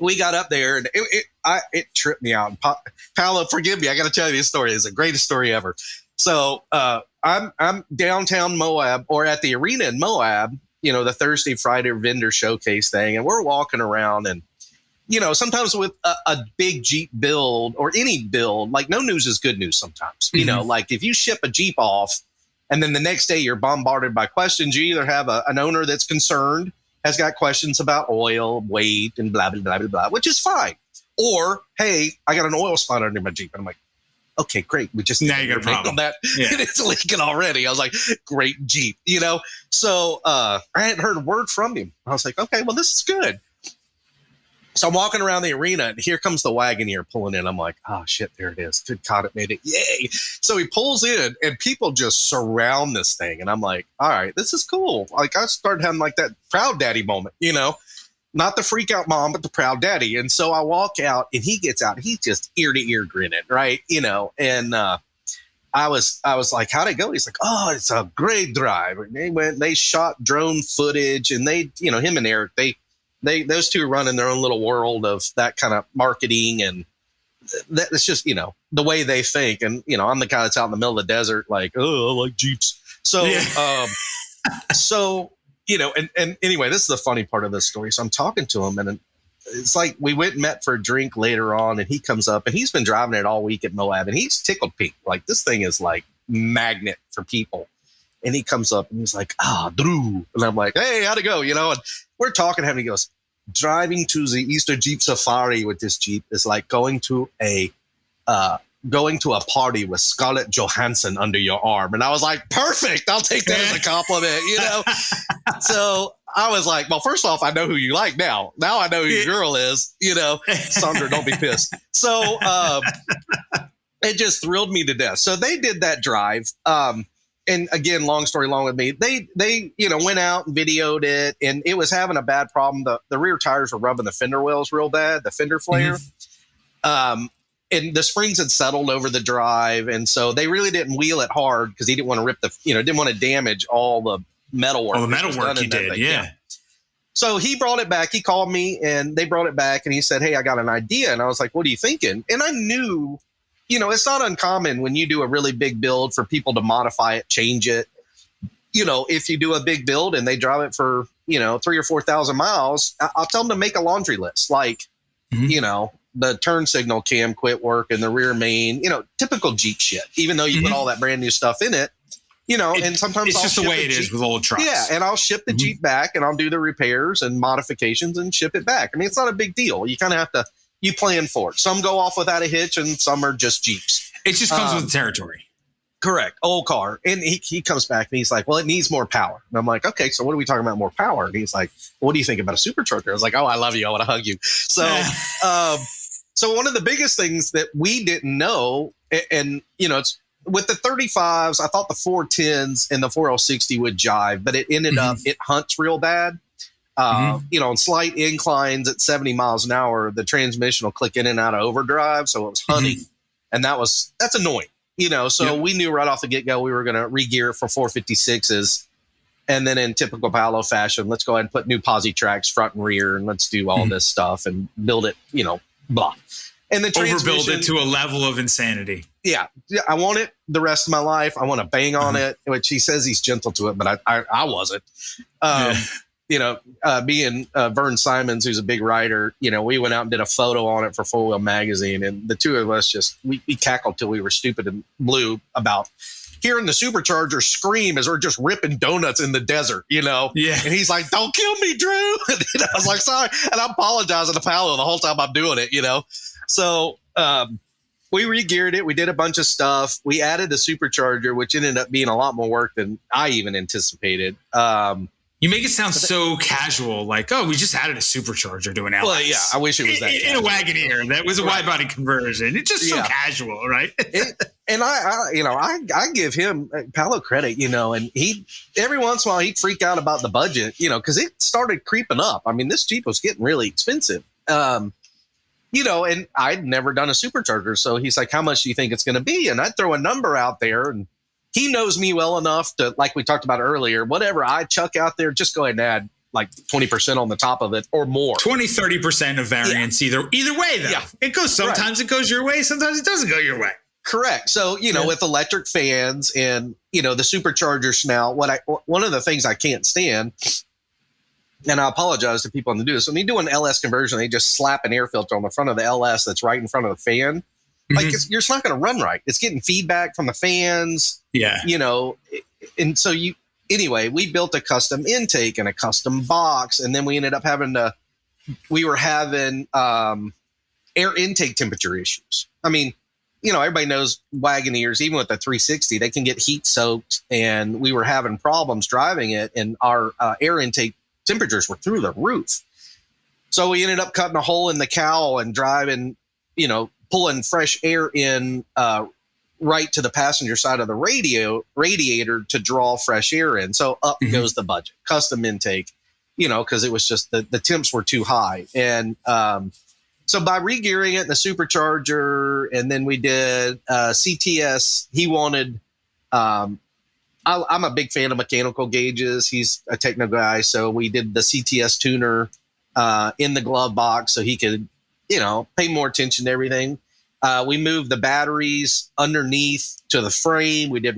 we got up there and it tripped me out. And Paolo, forgive me, I got to tell you this story. It's the greatest story ever. So I'm downtown Moab, or at the arena in Moab, the Thursday, Friday vendor showcase thing. And we're walking around and, sometimes with a big Jeep build or any build, no news is good news sometimes. If you ship a Jeep off and then the next day you're bombarded by questions, you either have an owner that's concerned, has got questions about oil, weight, and blah, blah, blah, blah, blah, which is fine. Or, hey, I got an oil spot under my Jeep. And I'm like, okay, great. We just now you got a problem. That. Yeah. And it's leaking already. I was like, great Jeep, So I hadn't heard a word from him. I was like, okay, well, this is good. So I'm walking around the arena, and here comes the Wagoneer pulling in. I'm like, oh, shit, there it is. Good God, it made it. Yay. So he pulls in, and people just surround this thing. And I'm like, all right, this is cool. I started having that proud daddy moment, not the freak out mom, but the proud daddy. And so I walk out, and he gets out. He's just ear to ear grinning, right? And I was like, how'd it go? He's like, oh, it's a great drive. And they shot drone footage, and him and Eric, those two run in their own little world of that kind of marketing, and that's just, the way they think. And, I'm the guy that's out in the middle of the desert, I like Jeeps. So, and anyway, this is the funny part of this story. So I'm talking to him, and it's like we went and met for a drink later on, and he comes up, and he's been driving it all week at Moab, and he's tickled pink. This thing is magnet for people. And he comes up and he's like, Drew. And I'm like, hey, how'd it go? And we're talking to him. And he goes, driving to the Easter Jeep Safari with this Jeep is like going to a going to a party with Scarlett Johansson under your arm. And I was like, perfect. I'll take that as a compliment, you know? So I was like, well, first off, I know who you like now. Now I know who your girl is, you know? Sandra, don't be pissed. So it just thrilled me to death. So they did that drive. And again, long story long with me, they went out and videoed it, and it was having a bad problem. The rear tires were rubbing the fender wells real bad, the fender flare. And the springs had settled over the drive. And so they really didn't wheel it hard because he didn't want to rip didn't want to damage all the metalwork. Oh, the metalwork he did, yeah. So he brought it back. He called me and they brought it back and he said, hey, I got an idea. And I was like, what are you thinking? And I knew, it's not uncommon when you do a really big build for people to modify it, change it. If you do a big build and they drive it for, 3,000 or 4,000 miles, I'll tell them to make a laundry list. Like, the turn signal cam quit working, the rear main, typical Jeep shit, even though you put all that brand new stuff in it, and sometimes it's just the way it is with old trucks. Yeah. And I'll ship the Jeep back and I'll do the repairs and modifications and ship it back. I mean, it's not a big deal. You kind of have to, you plan for it. Some go off without a hitch and some are just Jeeps. It just comes with the territory. Correct. Old car. And he comes back and he's like, well, it needs more power. And I'm like, okay, so what are we talking about more power? And he's like, well, what do you think about a supercharger? I was like, oh, I love you. I want to hug you. So, so one of the biggest things that we didn't know, and it's with the 35s, I thought the 410s and the 4L60 would jive, but it ended up, it hunts real bad. On slight inclines at 70 miles an hour, the transmission will click in and out of overdrive. So it was hunting. And that's annoying, so we knew right off the get-go we were going to re-gear it for 456s. And then in typical Paolo fashion, let's go ahead and put new posi tracks front and rear, and let's do all this stuff and build it, blah. And the overbuild it to a level of insanity. Yeah. I want it the rest of my life. I want to bang on it, which he says he's gentle to it, but I wasn't. Me and Vern Simons, who's a big writer, we went out and did a photo on it for Four Wheel Magazine. And the two of us we cackled till we were stupid and blue about hearing the supercharger scream as we're just ripping donuts in the desert, Yeah. And he's like, don't kill me, Drew. And I was like, sorry. And I'm apologizing to Paolo the whole time I'm doing it, So we re-geared it. We did a bunch of stuff. We added the supercharger, which ended up being a lot more work than I even anticipated. You make it sound so casual, like, oh, we just added a supercharger to an LS. Well, yeah, I wish it was that in a Wagoneer. That was a wide body conversion. It's just so casual, right? And I give him Paolo credit, and he every once in a while he'd freak out about the budget, because it started creeping up. I mean, this Jeep was getting really expensive, and I'd never done a supercharger, so he's like, "How much do you think it's going to be?" And I'd throw a number out there, and he knows me well enough to, like we talked about earlier, whatever I chuck out there, just go ahead and add like 20% on the top of it or more. 30% of variance either way, though. Yeah. It goes, sometimes it goes your way, sometimes it doesn't go your way. Correct. So, with electric fans and, the supercharger smell, one of the things I can't stand, and I apologize to people on the do this, when they do an LS conversion, they just slap an air filter on the front of the LS that's right in front of the fan. Like you're just not going to run right. It's getting feedback from the fans. Yeah. And so we built a custom intake and a custom box. And then we ended up having air intake temperature issues. I mean, everybody knows Wagoneers, even with the 360, they can get heat soaked, and we were having problems driving it, and our air intake temperatures were through the roof. So we ended up cutting a hole in the cowl and driving, pulling fresh air in right to the passenger side of the radiator to draw fresh air in. So up goes the budget, custom intake, because it was just the temps were too high. And so by re-gearing it, the supercharger, and then we did CTS, he wanted, I'm a big fan of mechanical gauges. He's a techno guy. So we did the CTS tuner in the glove box so he could, pay more attention to everything. We moved the batteries underneath to the frame. We did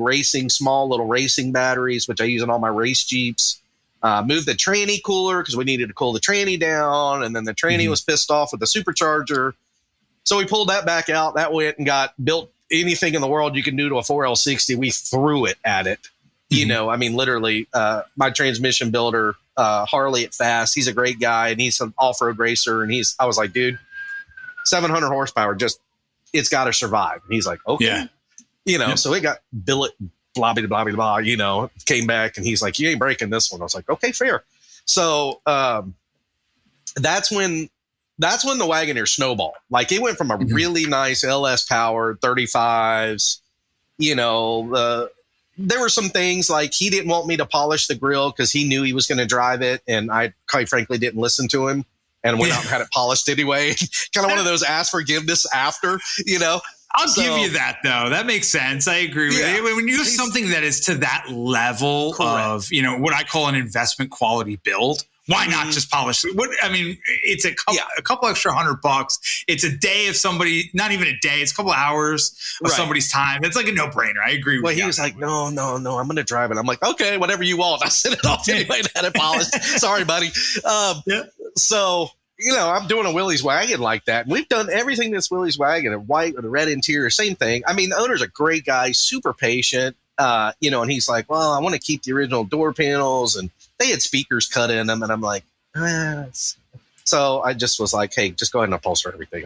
small little racing batteries, which I use in all my race Jeeps. Moved the tranny cooler because we needed to cool the tranny down. And then the tranny was pissed off with the supercharger. So we pulled that back out. That went and got built anything in the world you can do to a 4L60. We threw it at it. Literally, my transmission builder, Harley at Fast, he's a great guy and he's an off-road racer. And I was like, dude, 700 horsepower, just it's got to survive. And he's like, okay, Yeah. So it got billet, blah, blah, blah, blah, blah, came back and he's like, you ain't breaking this one. I was like, okay, fair. So that's when the Wagoneer snowballed. Like it went from a really nice LS powered 35s, there were some things like he didn't want me to polish the grill because he knew he was going to drive it. And I quite frankly didn't listen to him and went out and had it polished anyway. Kind of one of those ask forgiveness after, I'll give you that though. That makes sense. I agree with you. When you have something that is to that level of, what I call an investment quality build, why not just polish it? It's a couple extra $100. It's a day of somebody, not even a day. It's a couple of hours of somebody's time. It's like a no-brainer. I agree with you. Well, he was like, no, I'm going to drive it. I'm like, okay, whatever you want. I sent it off anyway and had it polished. Sorry, buddy. So, I'm doing a Willys wagon like that. And we've done everything that's Willys wagon, a white with a red interior, same thing. I mean, the owner's a great guy, super patient, and he's like, well, I want to keep the original door panels. And they had speakers cut in them. And I'm like, So I just was like, hey, just go ahead and upholster everything.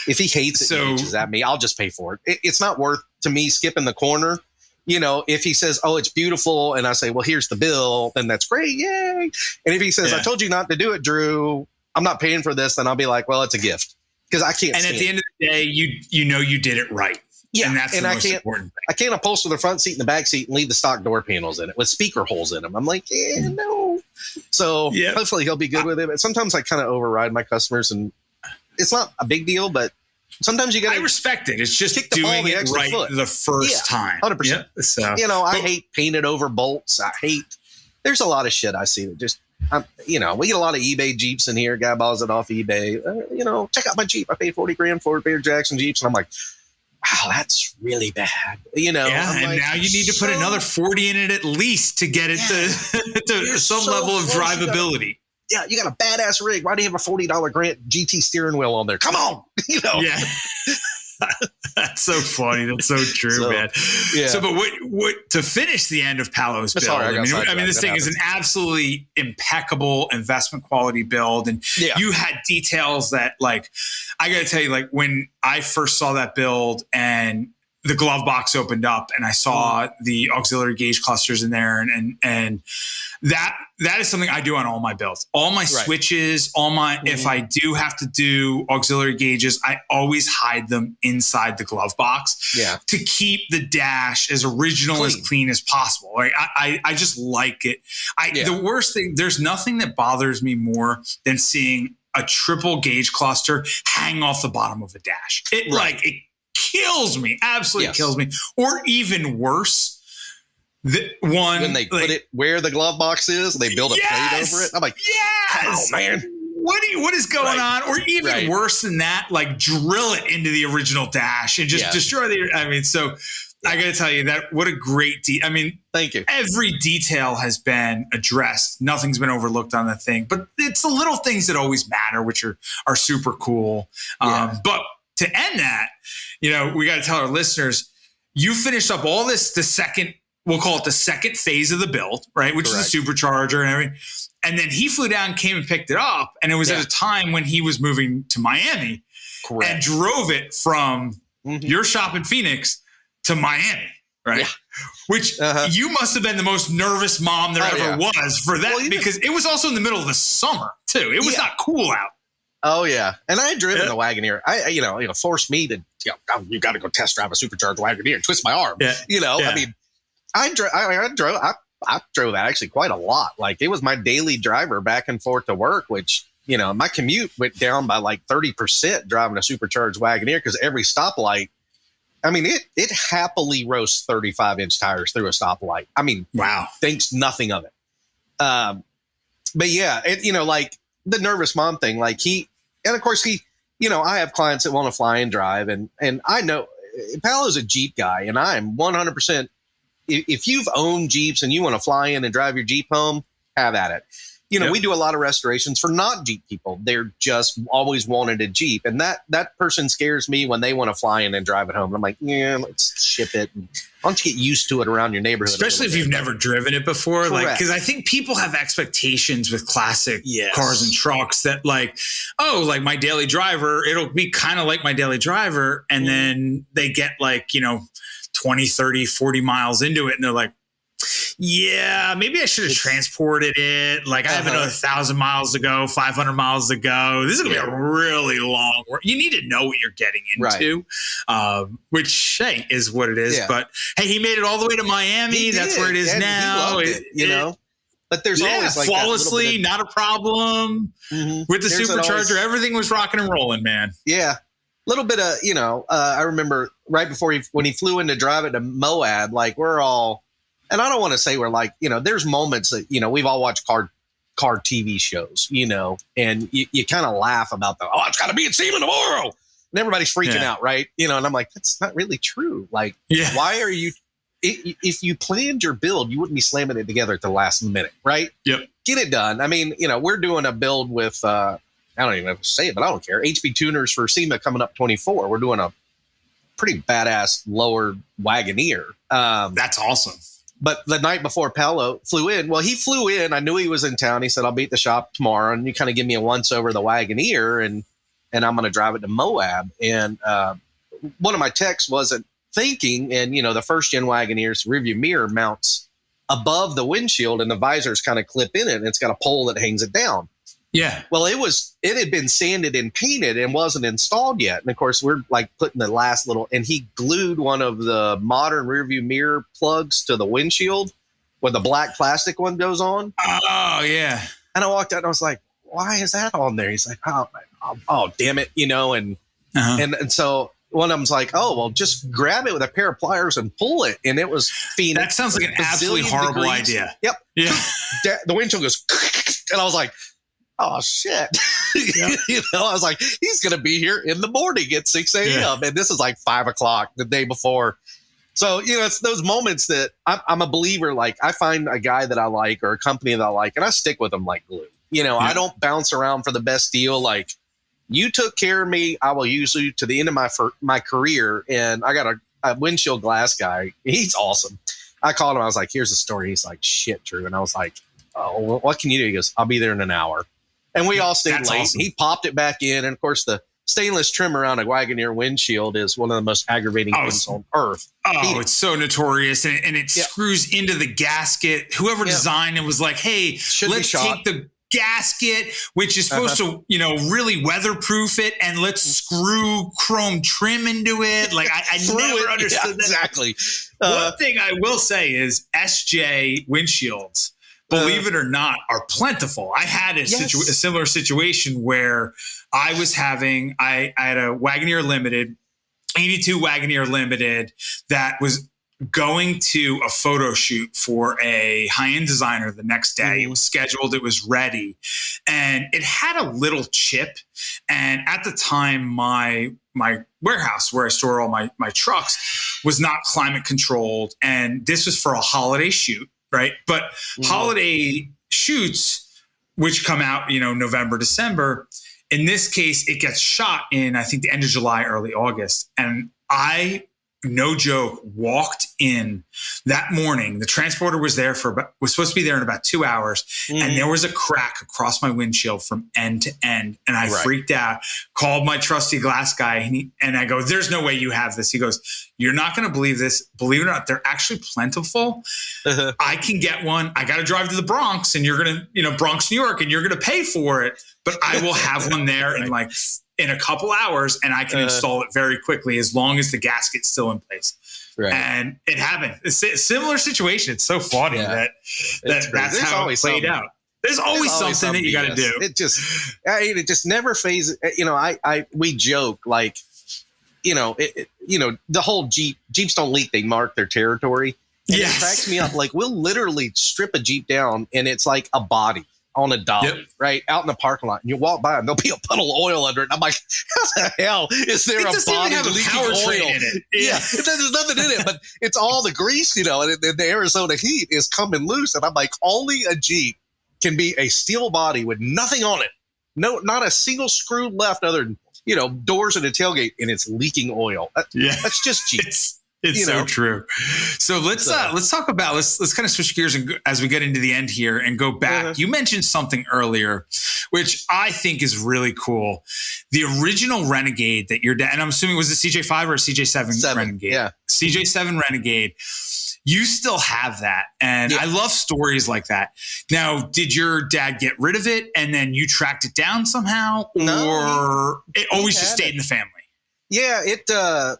If he hates it and bitches at me, I'll just pay for it. It's not worth to me skipping the corner. If he says, oh, it's beautiful, and I say, well, here's the bill, then that's great. Yay. And if he says, I told you not to do it, Drew, I'm not paying for this, then I'll be like, well, it's a gift. Because I can't. And at the end of the day, you did it right. Yeah. And that's the most important thing. I can't upholster the front seat and the back seat and leave the stock door panels in it with speaker holes in them. I'm like, no. So hopefully he'll be good with it. But sometimes I kind of override my customers, and it's not a big deal, but sometimes you got to. I respect it. It's just doing it right the first time. 100%. Yeah, so. I hate painted over bolts. There's a lot of shit I see that just, we get a lot of eBay Jeeps in here. Guy buys it off eBay. Check out my Jeep. I paid $40,000 for it. Peter Jackson Jeeps. And I'm like, wow, that's really bad. And now you need to put another 40 in it at least to get it to some level of drivability. You got a badass rig. Why do you have a $40 Grant GT steering wheel on there? Come on, Yeah, that's so funny. That's so true, man. Yeah. So, but what to finish the end of Palo's build? This thing is an absolutely impeccable investment quality build, and you had details that, like, I got to tell you, like when I first saw that build and the glove box opened up and I saw the auxiliary gauge clusters in there, and that is something I do on all my builds, all my switches, all my, if I do have to do auxiliary gauges, I always hide them inside the glove box to keep the dash as original, as clean as possible. Right? I just like it. The worst thing, there's nothing that bothers me more than seeing a triple gauge cluster hang off the bottom of the dash. It kills me, absolutely kills me. Or even worse, when they put it where the glove box is, they build a plate over it. I'm like, oh man, what is going on? Or even worse than that, like drill it into the original dash and just destroy the. So I got to tell you that what a great thank you. Every detail has been addressed. Nothing's been overlooked on that thing, but it's the little things that always matter, which are super cool. But to end that, we got to tell our listeners, you finished up all this, we'll call it the second phase of the build, right? Which is the supercharger and everything. And then he flew down, came and picked it up. And it was at a time when he was moving to Miami and drove it from your shop in Phoenix to Miami, right? Yeah. Which you must have been the most nervous mom there ever was for that, because it was also in the middle of the summer too. It was not cool out. Oh yeah, and I had driven the Wagoneer. I forced me to, you got to go test drive a supercharged Wagoneer and twist my arm. I mean, I drove that actually quite a lot. Like it was my daily driver back and forth to work, which my commute went down by like 30% driving a supercharged Wagoneer, because every stoplight, it happily roasts 35-inch tires through a stoplight. Wow, thinks nothing of it. But yeah, like the nervous mom thing, like and of course I have clients that want to fly and drive, and I know Paolo's a Jeep guy, and I'm 100%. If you've owned Jeeps and you want to fly in and drive your Jeep home, have at it. we do a lot of restorations for not Jeep people. They're just always wanted a Jeep. And that person scares me when they want to fly in and drive it home. I'm like, yeah, let's ship it. And why don't you get used to it around your neighborhood? Especially if you've never driven it before. Correct. Like, because I think people have expectations with classic cars and trucks that like, oh, like my daily driver, it'll be kind of like my daily driver. And then they get like, 20, 30, 40 miles into it. And they're like, yeah, maybe I should have transported it. Like I have another 1,000 miles to go, 500 miles to go. This is going to be a really long work. You need to know what you're getting into, which, hey, is what it is. Yeah. But, hey, he made it all the way to Miami. That's where it is now. He loved it, But there's always like flawlessly, not a problem. With the supercharger, everything was rocking and rolling, man. Yeah. A little bit of, I remember right before when he flew in to drive it to Moab, like we're all, and I don't want to say we're like, there's moments that, we've all watched car TV shows, and you kind of laugh about it's got to be at Seaman tomorrow. And everybody's freaking out, right? And I'm like, that's not really true. Like, why are you, if you planned your build, you wouldn't be slamming it together at the last minute, right? Yep. Get it done. I mean, we're doing a build with, I don't even have to say it, but I don't care. HP tuners for SEMA coming up 24. We're doing a pretty badass lower Wagoneer. That's awesome. But the night before Paolo flew in, he flew in. I knew he was in town. He said, I'll be at the shop tomorrow. And you kind of give me a once over the Wagoneer and I'm going to drive it to Moab. And one of my techs wasn't thinking. And, the first gen Wagoneer's rearview mirror mounts above the windshield and the visors kind of clip in it. And it's got a pole that hangs it down. Yeah. Well, it had been sanded and painted and wasn't installed yet. And of course, we're like putting the last and he glued one of the modern rearview mirror plugs to the windshield where the black plastic one goes on. Oh, yeah. And I walked out and I was like, why is that on there? He's like, oh damn it. And so one of them's like, oh, well, just grab it with a pair of pliers and pull it. And it was Phoenix. That sounds like an absolutely horrible idea. Yep. Yeah. The windshield goes, and I was like, oh shit. I was like, he's going to be here in the morning at 6 a.m. Yeah. And this is like 5 o'clock the day before. So, it's those moments that I'm a believer. Like I find a guy that I like or a company that I like, and I stick with them like glue. I don't bounce around for the best deal. Like you took care of me. I will use you to the end of my career. And I got a windshield glass guy. He's awesome. I called him. I was like, here's the story. He's like, shit, Drew. And I was like, oh, well, what can you do? He goes, I'll be there in an hour. And we all stayed late. Awesome. He popped it back in. And of course, the stainless trim around a Wagoneer windshield is one of the most aggravating things on earth. Oh, it's so notorious. And it screws into the gasket. Whoever designed it was like, hey, let's take the gasket, which is supposed to, really weatherproof it. And let's screw chrome trim into it. Like I never understood that. Exactly. One thing I will say is SJ windshields, believe it or not, are plentiful. I had a similar situation where I had a Wagoneer Limited, 82 Wagoneer Limited that was going to a photo shoot for a high-end designer the next day. It was scheduled. It was ready. And it had a little chip. And at the time, my warehouse where I store all my trucks was not climate controlled. And this was for a holiday shoot. Right. But holiday shoots, which come out, November, December, in this case, it gets shot in, I think, the end of July, early August. And I, no joke, walked in that morning. The transporter was was supposed to be there in about 2 hours. And there was a crack across my windshield from end to end. And I freaked out, called my trusty glass guy. And I go, there's no way you have this. He goes, you're not going to believe this. Believe it or not, they're actually plentiful. I can get one. I got to drive to the Bronx and you're going to, Bronx, New York, and you're going to pay for it. But I will have one there in a couple hours and I can install it very quickly as long as the gasket's still in place. Right. And it happened. It's a similar situation. It's so funny that's how it played out. There's always something that you got to do. It just never phases. We joke like, the whole Jeeps don't leak. They mark their territory. And it cracks me up. Like we'll literally strip a Jeep down and it's like a body on a dolly, right out in the parking lot. And you walk by and there'll be a puddle of oil under it. And I'm like, how the hell is there a body leaking oil in it? Yeah, there's nothing in it, but it's all the grease, and the Arizona heat is coming loose. And I'm like, only a Jeep can be a steel body with nothing on it. No, not a single screw left other than, doors and a tailgate, and it's leaking oil. That's just Jeep. It's so true. So let's talk about, let's kind of switch gears and as we get into the end here and go back. You mentioned something earlier, which I think is really cool. The original Renegade that your dad, and I'm assuming was it CJ5 or CJ7 Renegade? Yeah. CJ7 Renegade. You still have that. And I love stories like that. Now, did your dad get rid of it and then you tracked it down somehow, or it always just stayed in the family? Yeah,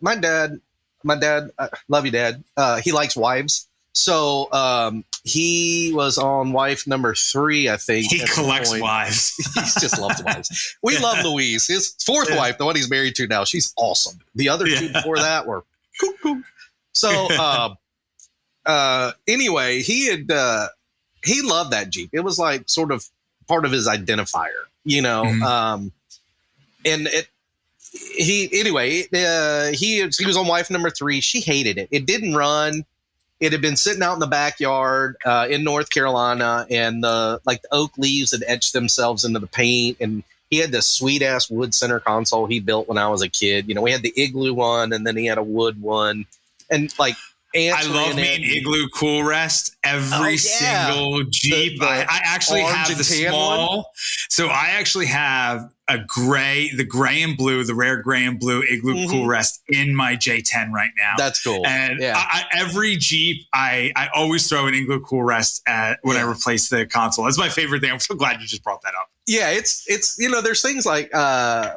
my dad, love you, Dad. He likes wives. So he was on wife number 3, I think. He collects wives. He just loves wives. We love Louise. His 4th wife, the one he's married to now, she's awesome. The other 2 before that were cuckoo. So anyway, he loved that Jeep. It was like sort of part of his identifier, and he was on wife number 3. She hated it. It didn't run. It had been sitting out in the backyard in North Carolina, and the oak leaves had etched themselves into the paint. And he had this sweet ass wood center console he built when I was a kid. We had the igloo one, and then he had a wood one, and I love me an Igloo Cool Rest. Every single Jeep. I actually have the small one. So I actually have the gray and blue, the rare gray and blue Igloo Cool Rest in my J10 right now. That's cool. And every Jeep, I always throw an Igloo Cool Rest when I replace the console. That's my favorite thing. I'm so glad you just brought that up. Yeah, it's there's things like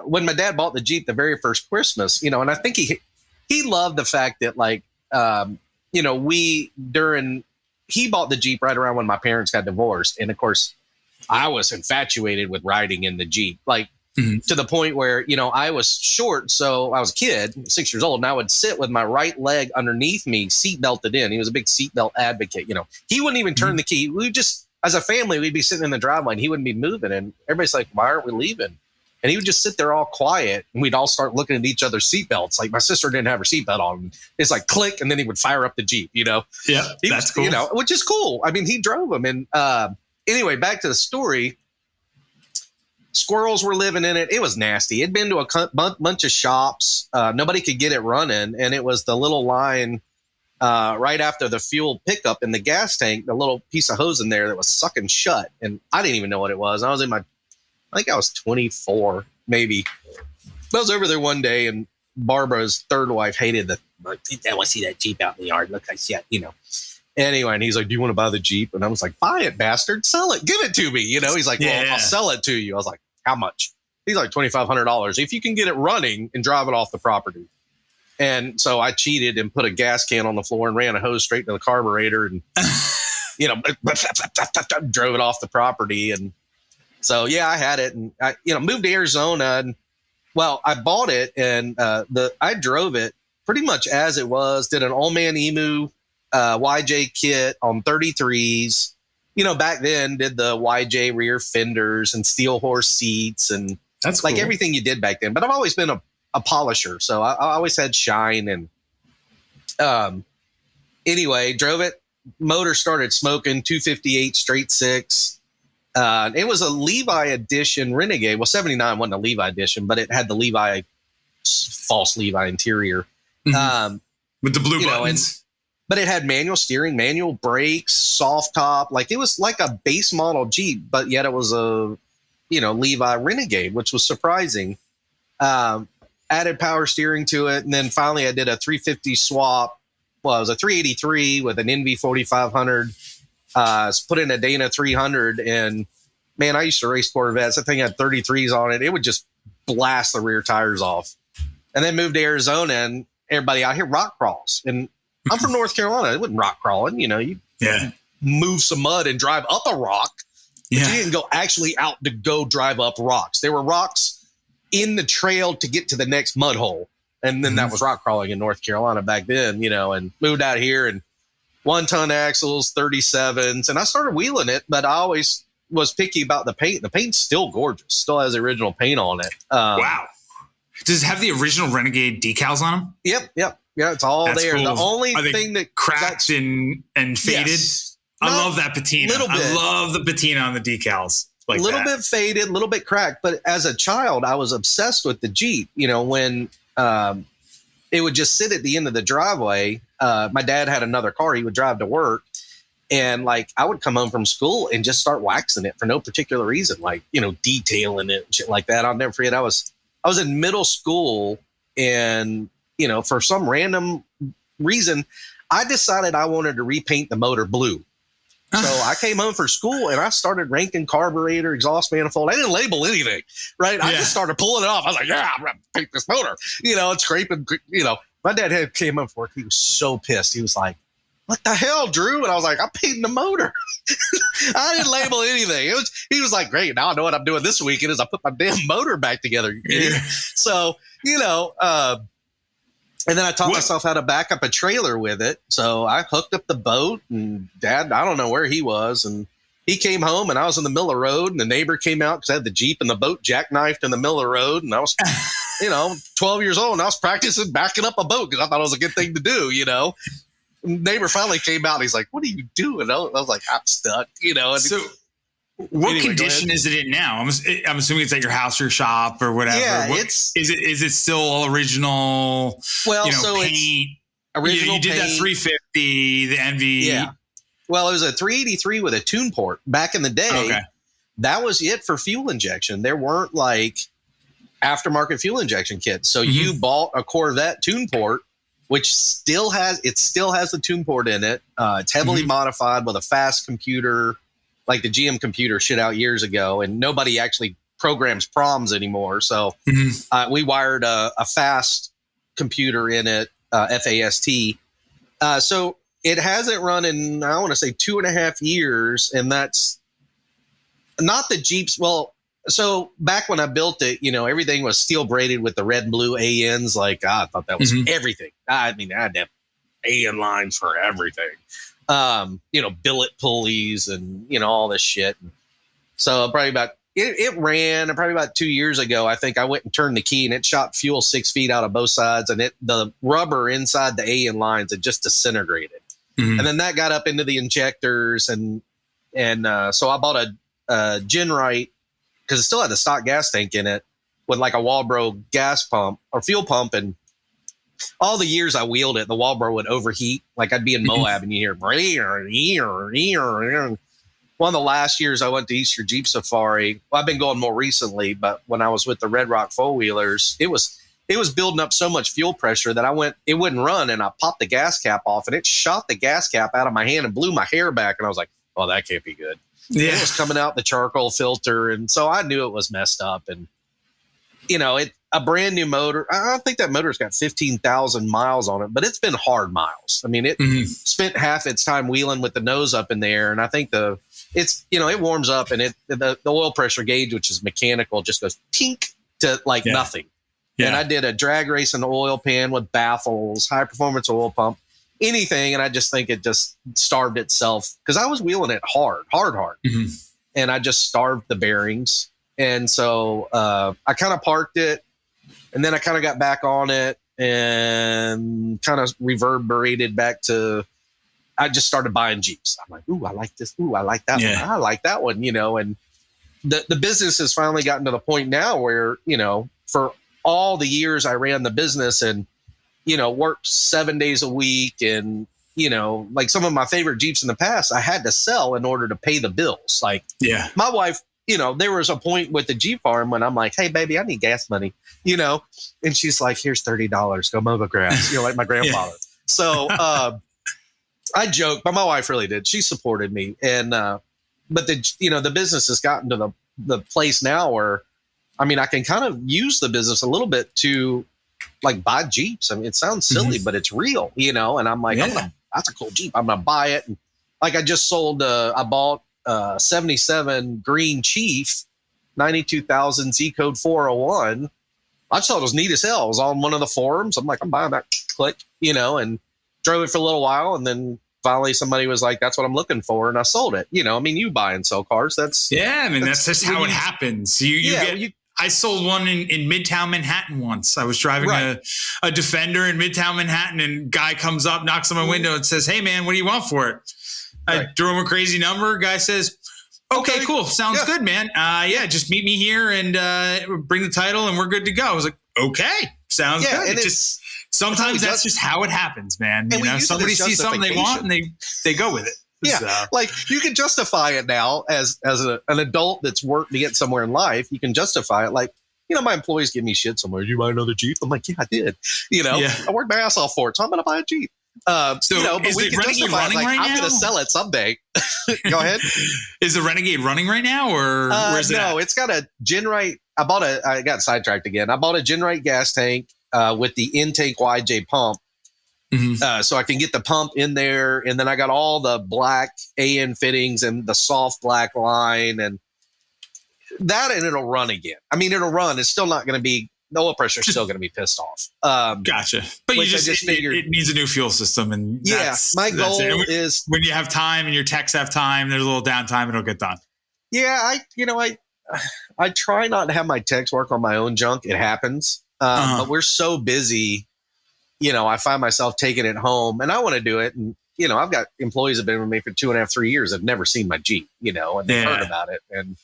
when my dad bought the Jeep the very first Christmas, and I think he loved the fact that he bought the Jeep right around when my parents got divorced. And of course, I was infatuated with riding in the Jeep, to the point where, I was short. So I was a kid, 6 years old, and I would sit with my right leg underneath me, seat belted in. He was a big seatbelt advocate. He wouldn't even turn the key. We just, as a family, we'd be sitting in the driveway and he wouldn't be moving. And everybody's like, why aren't we leaving? And he would just sit there all quiet, and we'd all start looking at each other's seatbelts. Like my sister didn't have her seatbelt on. It's like click, and then he would fire up the Jeep, Yeah, that's cool. Which is cool. I mean, he drove them. And anyway, back to the story. Squirrels were living in it. It was nasty. It'd been to a bunch of shops. Nobody could get it running. And it was the little line right after the fuel pickup in the gas tank, the little piece of hose in there that was sucking shut. And I didn't even know what it was. I think I was 24, maybe. I was over there one day, and Barbara's third wife hated I want to see that Jeep out in the yard. Look, I see it, Anyway, and he's like, do you want to buy the Jeep? And I was like, buy it, bastard. Sell it. Give it to me. He's like, well, I'll sell it to you. I was like, how much? He's like, $2,500 if you can get it running and drive it off the property. And so I cheated and put a gas can on the floor and ran a hose straight to the carburetor and, drove it off the property. And so, I had it, and I, moved to Arizona, and I bought it, and I drove it pretty much as it was, did an all man emu YJ kit on 33s, back then did the YJ rear fenders and steel horse seats, and that's like cool. Everything you did back then. But I've always been a polisher. So I always had shine, and anyway, drove it, motor started smoking, 258 straight 6. It was a Levi edition Renegade. Well, 79 wasn't a Levi edition, but it had the Levi, false Levi interior. With the blue buttons. But it had manual steering, manual brakes, soft top. It was like a base model Jeep, but yet it was a, Levi Renegade, which was surprising. Added power steering to it. And then finally I did a 350 swap. Well, it was a 383 with an NV 4500. Put in a Dana 300, and man, I used to race Corvettes. That thing had 33s on it. It would just blast the rear tires off. And then moved to Arizona, and everybody out here rock crawls. And I'm from North Carolina. It wasn't rock crawling. You move some mud and drive up a rock. But you didn't go actually out to go drive up rocks. There were rocks in the trail to get to the next mud hole. And then that was rock crawling in North Carolina back then, and moved out here, and 1-ton axles, 37s. And I started wheeling it, but I always was picky about the paint. The paint's still gorgeous. Still has the original paint on it. Wow. Does it have the original Renegade decals on them? Yep. Yeah, it's all there. Cool. The only thing that cracked and faded. I love that patina. I love the patina on the decals. Like a little bit faded, a little bit cracked. But as a child, I was obsessed with the Jeep. You know, when it would just sit at the end of the driveway. My dad had another car. He would drive to work. And like, I would come home from school and just start waxing it for no particular reason, like, you know, detailing it and shit like that. I'll never forget. I was in middle school and, you know, for some random reason, I decided I wanted to repaint the motor blue. So I came home for school and I started ranking carburetor, exhaust manifold. I didn't label anything, right? I just started pulling it off. I was like, yeah, I'm going to paint this motor, you know, and scraping, you know. My dad came home from work. He was so pissed. He was like, what the hell, Drew? And I was like, I'm painting the motor. I didn't label anything. He was like, great. Now I know what I'm doing this weekend is I put my damn motor back together. Yeah. So, you know, and then I taught myself how to back up a trailer with it. So I hooked up the boat and Dad, I don't know where he was. And he came home and I was in the middle of the road and the neighbor came out because I had the Jeep and the boat jackknifed in the middle of the road. And I was, you know, 12 years old and I was practicing backing up a boat because I thought it was a good thing to do, you know. Neighbor finally came out. And he's like, what are you doing? I was like, I'm stuck, you know. And so what condition is it in now? I'm assuming it's at your house or shop or whatever. Yeah, is it still all original? Well, you know, so paint. Original you did paint. That 350, the NV. Yeah. Well, it was a 383 with a tune port back in the day. Okay. That was it for fuel injection. There weren't like aftermarket fuel injection kits. So you bought a Corvette tune port, which still has the tune port in it. It's heavily modified with a fast computer, like the GM computer shit out years ago, and nobody actually programs proms anymore. So we wired a fast computer in it, FAST. So it hasn't run in, I want to say 2.5 years, and that's not the Jeeps. Well, so back when I built it, you know, everything was steel braided with the red and blue ANs. Like, I thought that was everything. I mean, I had to have AN lines for everything. You know, billet pulleys and, you know, all this shit. So it ran probably about 2 years ago. I think I went and turned the key and it shot fuel 6 feet out of both sides. And the rubber inside the AN lines had just disintegrated. And then that got up into the injectors. And so I bought a Genrite, because it still had the stock gas tank in it with like a Walbro gas pump or fuel pump. And all the years I wheeled it, the Walbro would overheat. Like I'd be in Moab and you hear, one of the last years I went to Easter Jeep Safari. Well, I've been going more recently, but when I was with the Red Rock four-wheelers, it was building up so much fuel pressure that it wouldn't run. And I popped the gas cap off and it shot the gas cap out of my hand and blew my hair back. And I was like, oh, that can't be good. Yeah. It was coming out the charcoal filter. And so I knew it was messed up. And, you know, a brand new motor, I don't think that motor's got 15,000 miles on it, but it's been hard miles. I mean, it spent half its time wheeling with the nose up in the air. And I think it warms up and the oil pressure gauge, which is mechanical, just goes tink to like nothing. Yeah. And I did a drag race in the oil pan with baffles, high performance oil pump, anything. And I just think it just starved itself because I was wheeling it hard. And I just starved the bearings. And so I kind of parked it and then I kind of got back on it and kind of reverberated back to, I just started buying Jeeps. I'm like, ooh, I like this. Ooh, I like that one. I like that one, you know, and the business has finally gotten to the point now where, you know, for all the years I ran the business and, you know, worked 7 days a week. And, you know, like some of my favorite Jeeps in the past, I had to sell in order to pay the bills. Like my wife, you know, there was a point with the Jeep farm when I'm like, hey, baby, I need gas money, you know, and she's like, here's $30, go mow the grass, you know, like my grandfather. So I joke, but my wife really did. She supported me. And, but the business has gotten to the place now where, I mean, I can kind of use the business a little bit to like buy Jeeps. I mean, it sounds silly, but it's real, you know? And I'm like, that's a cool Jeep. I'm going to buy it. And like I just I bought 77 Green Chief, 92,000 Z code 401. I just thought it was neat as hell. I was on one of the forums. I'm like, I'm buying that, click, you know, and drove it for a little while. And then finally somebody was like, that's what I'm looking for. And I sold it. You know, I mean, you buy and sell cars. That's just how it happens. I sold one in Midtown Manhattan once. I was driving a Defender in Midtown Manhattan and guy comes up, knocks on my window and says, hey man, what do you want for it? I threw him a crazy number. Guy says, okay, cool. Sounds good, man. Just meet me here and bring the title and we're good to go. I was like, okay, sounds good. And sometimes that's just how it happens, man. And somebody sees something they want and they go with it. Yeah, So. like you can justify it now as an adult that's worked to get somewhere in life. You can justify it like, my employees give me shit somewhere. You buy another Jeep? I'm like, yeah, I did. I worked my ass off for it, so I'm going to buy a Jeep. But we can justify it like, I'm going to sell it someday. Go ahead. Is the Renegade running right now, or where's it? No, it's got a Genrite. I got sidetracked again. I bought a Genrite gas tank with the intake YJ pump. Mm-hmm. So I can get the pump in there, and then I got all the black AN fittings and the soft black line and that, and it'll run again. I mean, it'll run. It's still not going to be, the oil pressure is still going to be pissed off. Gotcha. But you just figured it needs a new fuel system, and my goal is when you have time and your techs have time, there's a little downtime, it'll get done. Yeah, I try not to have my techs work on my own junk. It happens, but we're so busy. I find myself taking it home, and I want to do it. And, I've got employees that have been with me for 2.5, 3 years. Have never seen my Jeep, and they've heard about it. And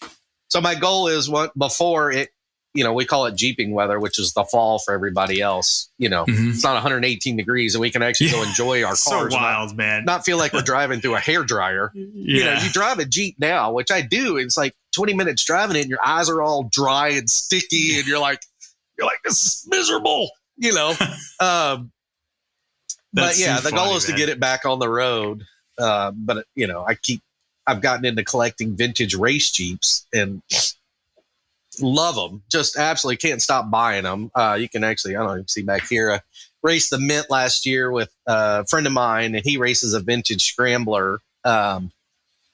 so my goal is before it, we call it Jeeping weather, which is the fall for everybody else. It's not 118 degrees and we can actually go enjoy our cars. So wild, man. Not feel like we're driving through a hairdryer. You drive a Jeep now, which I do. It's like 20 minutes driving it and your eyes are all dry and sticky. And you're like, this is miserable. But the goal is to get it back on the road. But I've gotten into collecting vintage race Jeeps and love them. Just absolutely can't stop buying them. You can actually, I don't even see back here. I raced the Mint last year with a friend of mine, and he races a vintage Scrambler. And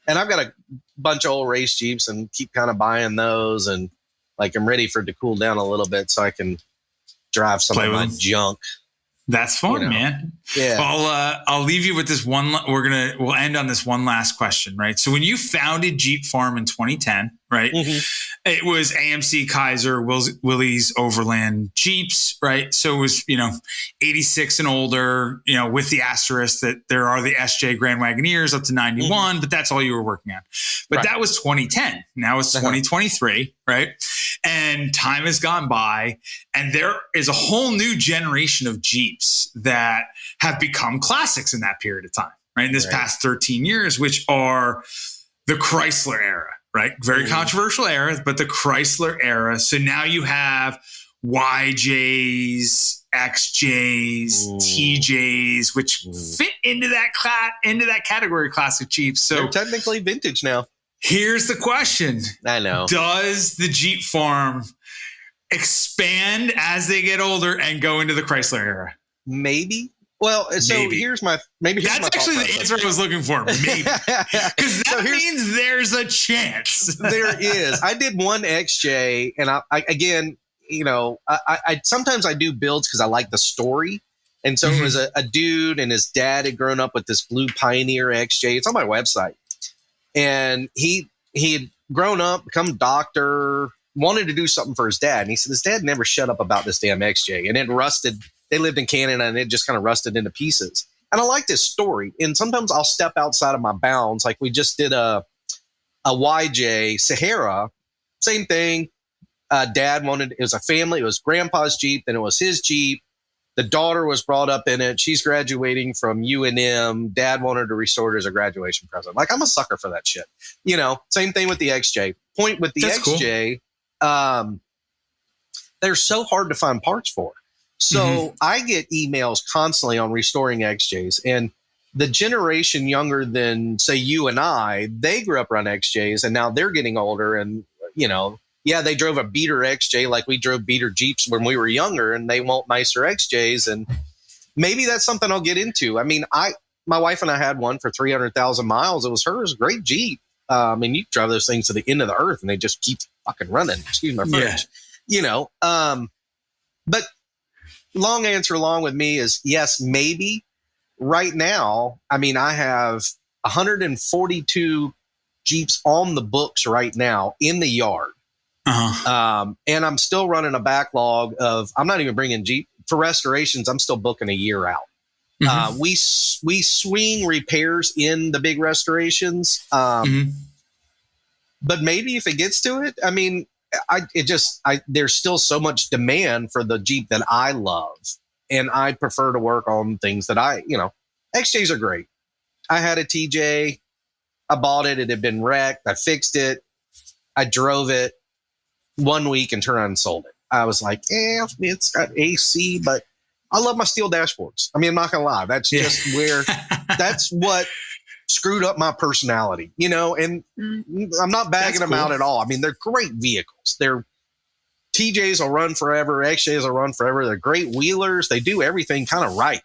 I've got a bunch of old race Jeeps and keep kind of buying those. And I'm ready for it to cool down a little bit so I can drive some of my junk. That's fun, man. Yeah. Well, I'll leave you with this one. We'll end on this one last question, right? So when you founded Jeep Farm in 2010, right? Mm-hmm. It was AMC, Kaiser, Willys, Overland, Jeeps, right? So it was, 86 and older, with the asterisk that there are the SJ Grand Wagoneers up to 91, but that's all you were working on. But that was 2010. Now it's 2023, right? And time has gone by, and there is a whole new generation of Jeeps that have become classics in that period of time, right? In this past 13 years, which are the Chrysler era, right? Very controversial era, but the Chrysler era. So now you have YJs, XJs, TJs, which fit into that category, classic Jeeps. So they're technically vintage now. Here's the question. I know. Does the Jeep Farm expand as they get older and go into the Chrysler era? Maybe. Well, so here's my That's actually the answer I was looking for. Maybe. Because that means there's a chance. There is. I did one XJ, and I sometimes I do builds because I like the story. And so it was a dude, and his dad had grown up with this blue Pioneer XJ. It's on my website. And he had grown up, become a doctor, wanted to do something for his dad. And he said his dad never shut up about this damn XJ. And it rusted. They lived in Canada, and it just kind of rusted into pieces. And I like this story. And sometimes I'll step outside of my bounds. Like we just did a YJ Sahara. Same thing. Dad wanted, it was a family. It was grandpa's Jeep. Then it was his Jeep. The daughter was brought up in it. She's graduating from UNM. Dad wanted to restore it as a graduation present. Like, I'm a sucker for that shit. Same thing with the XJ. Point with the XJ, cool. They're so hard to find parts for. So I get emails constantly on restoring XJs. And the generation younger than, say, you and I, they grew up around XJs, and now they're getting older. And, they drove a beater XJ like we drove beater Jeeps when we were younger, and they want nicer XJs. And maybe that's something I'll get into. I mean, my wife and I had one for 300,000 miles. It was hers, great Jeep. You drive those things to the end of the earth and they just keep fucking running. Excuse my French. But long answer long with me is yes, maybe. Right now, I have 142 Jeeps on the books right now in the yard. And I'm still running a backlog of, I'm not even bringing Jeep for restorations. I'm still booking a year out. We swing repairs in the big restorations. But maybe if it gets to it, I mean, there's still so much demand for the Jeep that I love. And I prefer to work on things that XJs are great. I had a TJ. I bought it. It had been wrecked. I fixed it. I drove it 1 week and turned around and sold it. I was like, it's got AC, but I love my steel dashboards. I mean, I'm not going to lie. That's just that's what screwed up my personality, and I'm not bagging them out at all. I mean, they're great vehicles. TJs will run forever. XJs will run forever. They're great wheelers. They do everything kind of right.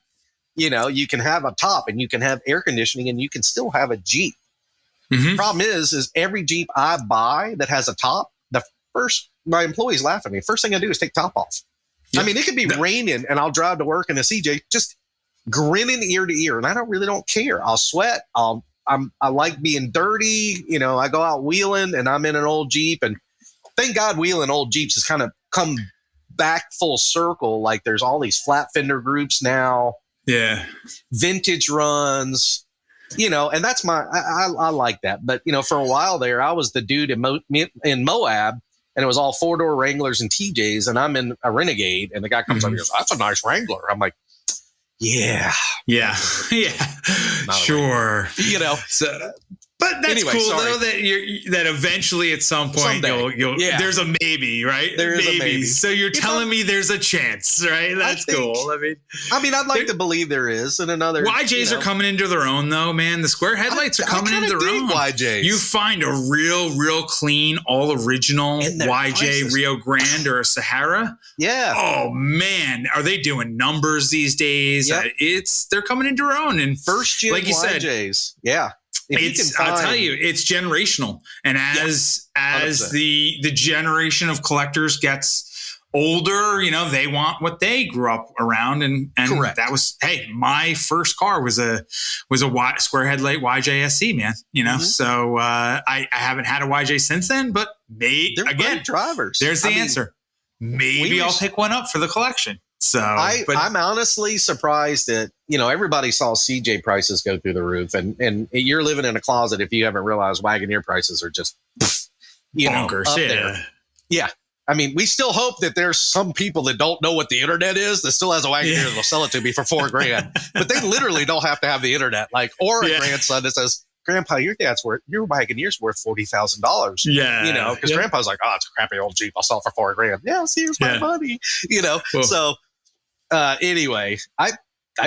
You can have a top and you can have air conditioning and you can still have a Jeep. Problem is every Jeep I buy that has a top, my employees laugh at me. First thing I do is take top off. Yep. I mean, it could be raining and I'll drive to work in a CJ just grinning ear to ear, and I don't care. I'll sweat. I like being dirty. I go out wheeling and I'm in an old Jeep, and thank God wheeling old Jeeps has kind of come back full circle. Like there's all these flat fender groups now. Yeah. Vintage runs, and that's I like that. But, for a while there, I was the dude in Moab, and it was all 4-door Wranglers and TJs, and I'm in a Renegade, and the guy comes up and goes, "That's a nice Wrangler." I'm like, yeah, sure. So, but that's cool though that eventually at some point you'll there's a maybe, right? There is a maybe. So you're telling me there's a chance, right? That's cool. I mean, I'd like to believe there is. And another YJs are coming into their own though, man. The square headlights are coming into their own. YJs. You find a real clean, all original YJ prices. Rio Grande or a Sahara. Yeah. Oh man, are they doing numbers these days? Yep. They're coming into their own, and first gen like you YJs. Said, yeah. I'll tell you, it's generational. And as the generation of collectors gets older, they want what they grew up around. And correct. That was, my first car was a square headlight YJ SC, man. So I haven't had a YJ since then, but they're great drivers. There's the answer. Maybe I'll pick one up for the collection. So I'm honestly surprised that, everybody saw CJ prices go through the roof, and you're living in a closet if you haven't realized Wagoneer prices are just, bonkers. Up there. Yeah. I mean, we still hope that there's some people that don't know what the internet is that still has a Wagoneer that'll sell it to me for $4,000, but they literally don't have to have the internet, or a grandson that says, "Grandpa, your Wagoneer's worth $40,000. Yeah. Because Grandpa's like, "Oh, it's a crappy old Jeep. I'll sell it for $4,000. Yeah, see, here's my money. Cool. So anyway,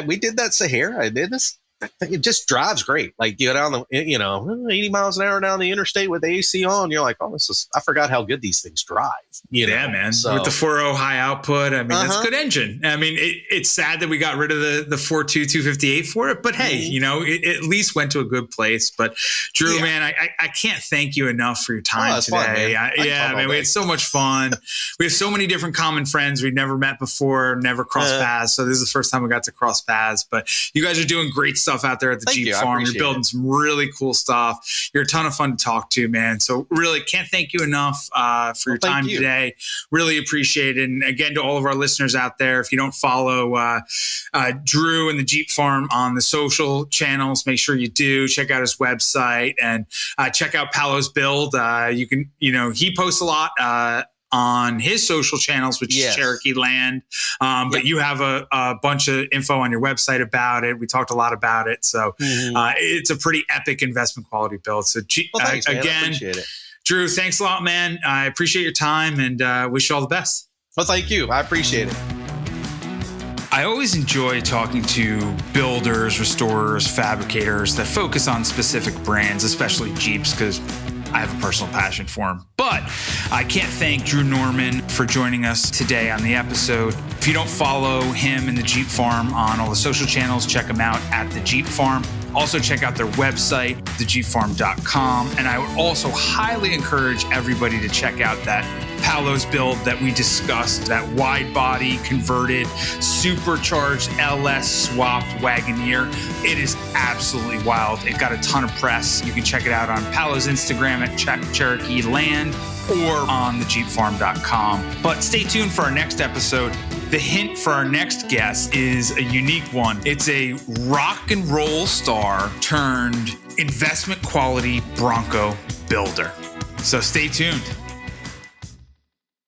we did that Sahara. I did this. It just drives great. Like you go down the, 80 miles an hour down the interstate with the AC on. You're like, I forgot how good these things drive. Yeah, man. So, with the 4.0 high output, I mean, that's a good engine. I mean, it's sad that we got rid of the 4.2 258 for it, but hey, it at least went to a good place. But Drew, man, I can't thank you enough for your time today. Fun, man. We had so much fun. We have so many different common friends we've never met before, never crossed paths. So this is the first time we got to cross paths. But you guys are doing great stuff out there at the Jeep Farm. You're building some really cool stuff. You're a ton of fun to talk to, man. So really can't thank you enough for your time today. Really appreciate it. And again, to all of our listeners out there, if you don't follow Drew and the Jeep Farm on the social channels, make sure you do. Check out his website and check out Paolo's Build. You can, he posts a lot on his social channels, which is Cherokee Land. But you have a bunch of info on your website about it. We talked a lot about it. So it's a pretty epic investment quality build. So thanks, man. Again, I appreciate it. Drew, thanks a lot, man. I appreciate your time and wish you all the best. Well, thank you. I appreciate it. I always enjoy talking to builders, restorers, fabricators that focus on specific brands, especially Jeeps, because I have a personal passion for them. But I can't thank Drew Norman for joining us today on the episode. If you don't follow him and the Jeep Farm on all the social channels, check him out at the Jeep Farm. Also check out their website, thejeepfarm.com. And I would also highly encourage everybody to check out that Paolo's Build that we discussed, that wide body converted, supercharged LS swapped Wagoneer. It is absolutely wild. It got a ton of press. You can check it out on Paolo's Instagram at Cherokee Land, or on thejeepfarm.com. But stay tuned for our next episode. The hint for our next guest is a unique one. It's a rock and roll star turned investment quality Bronco builder. So stay tuned.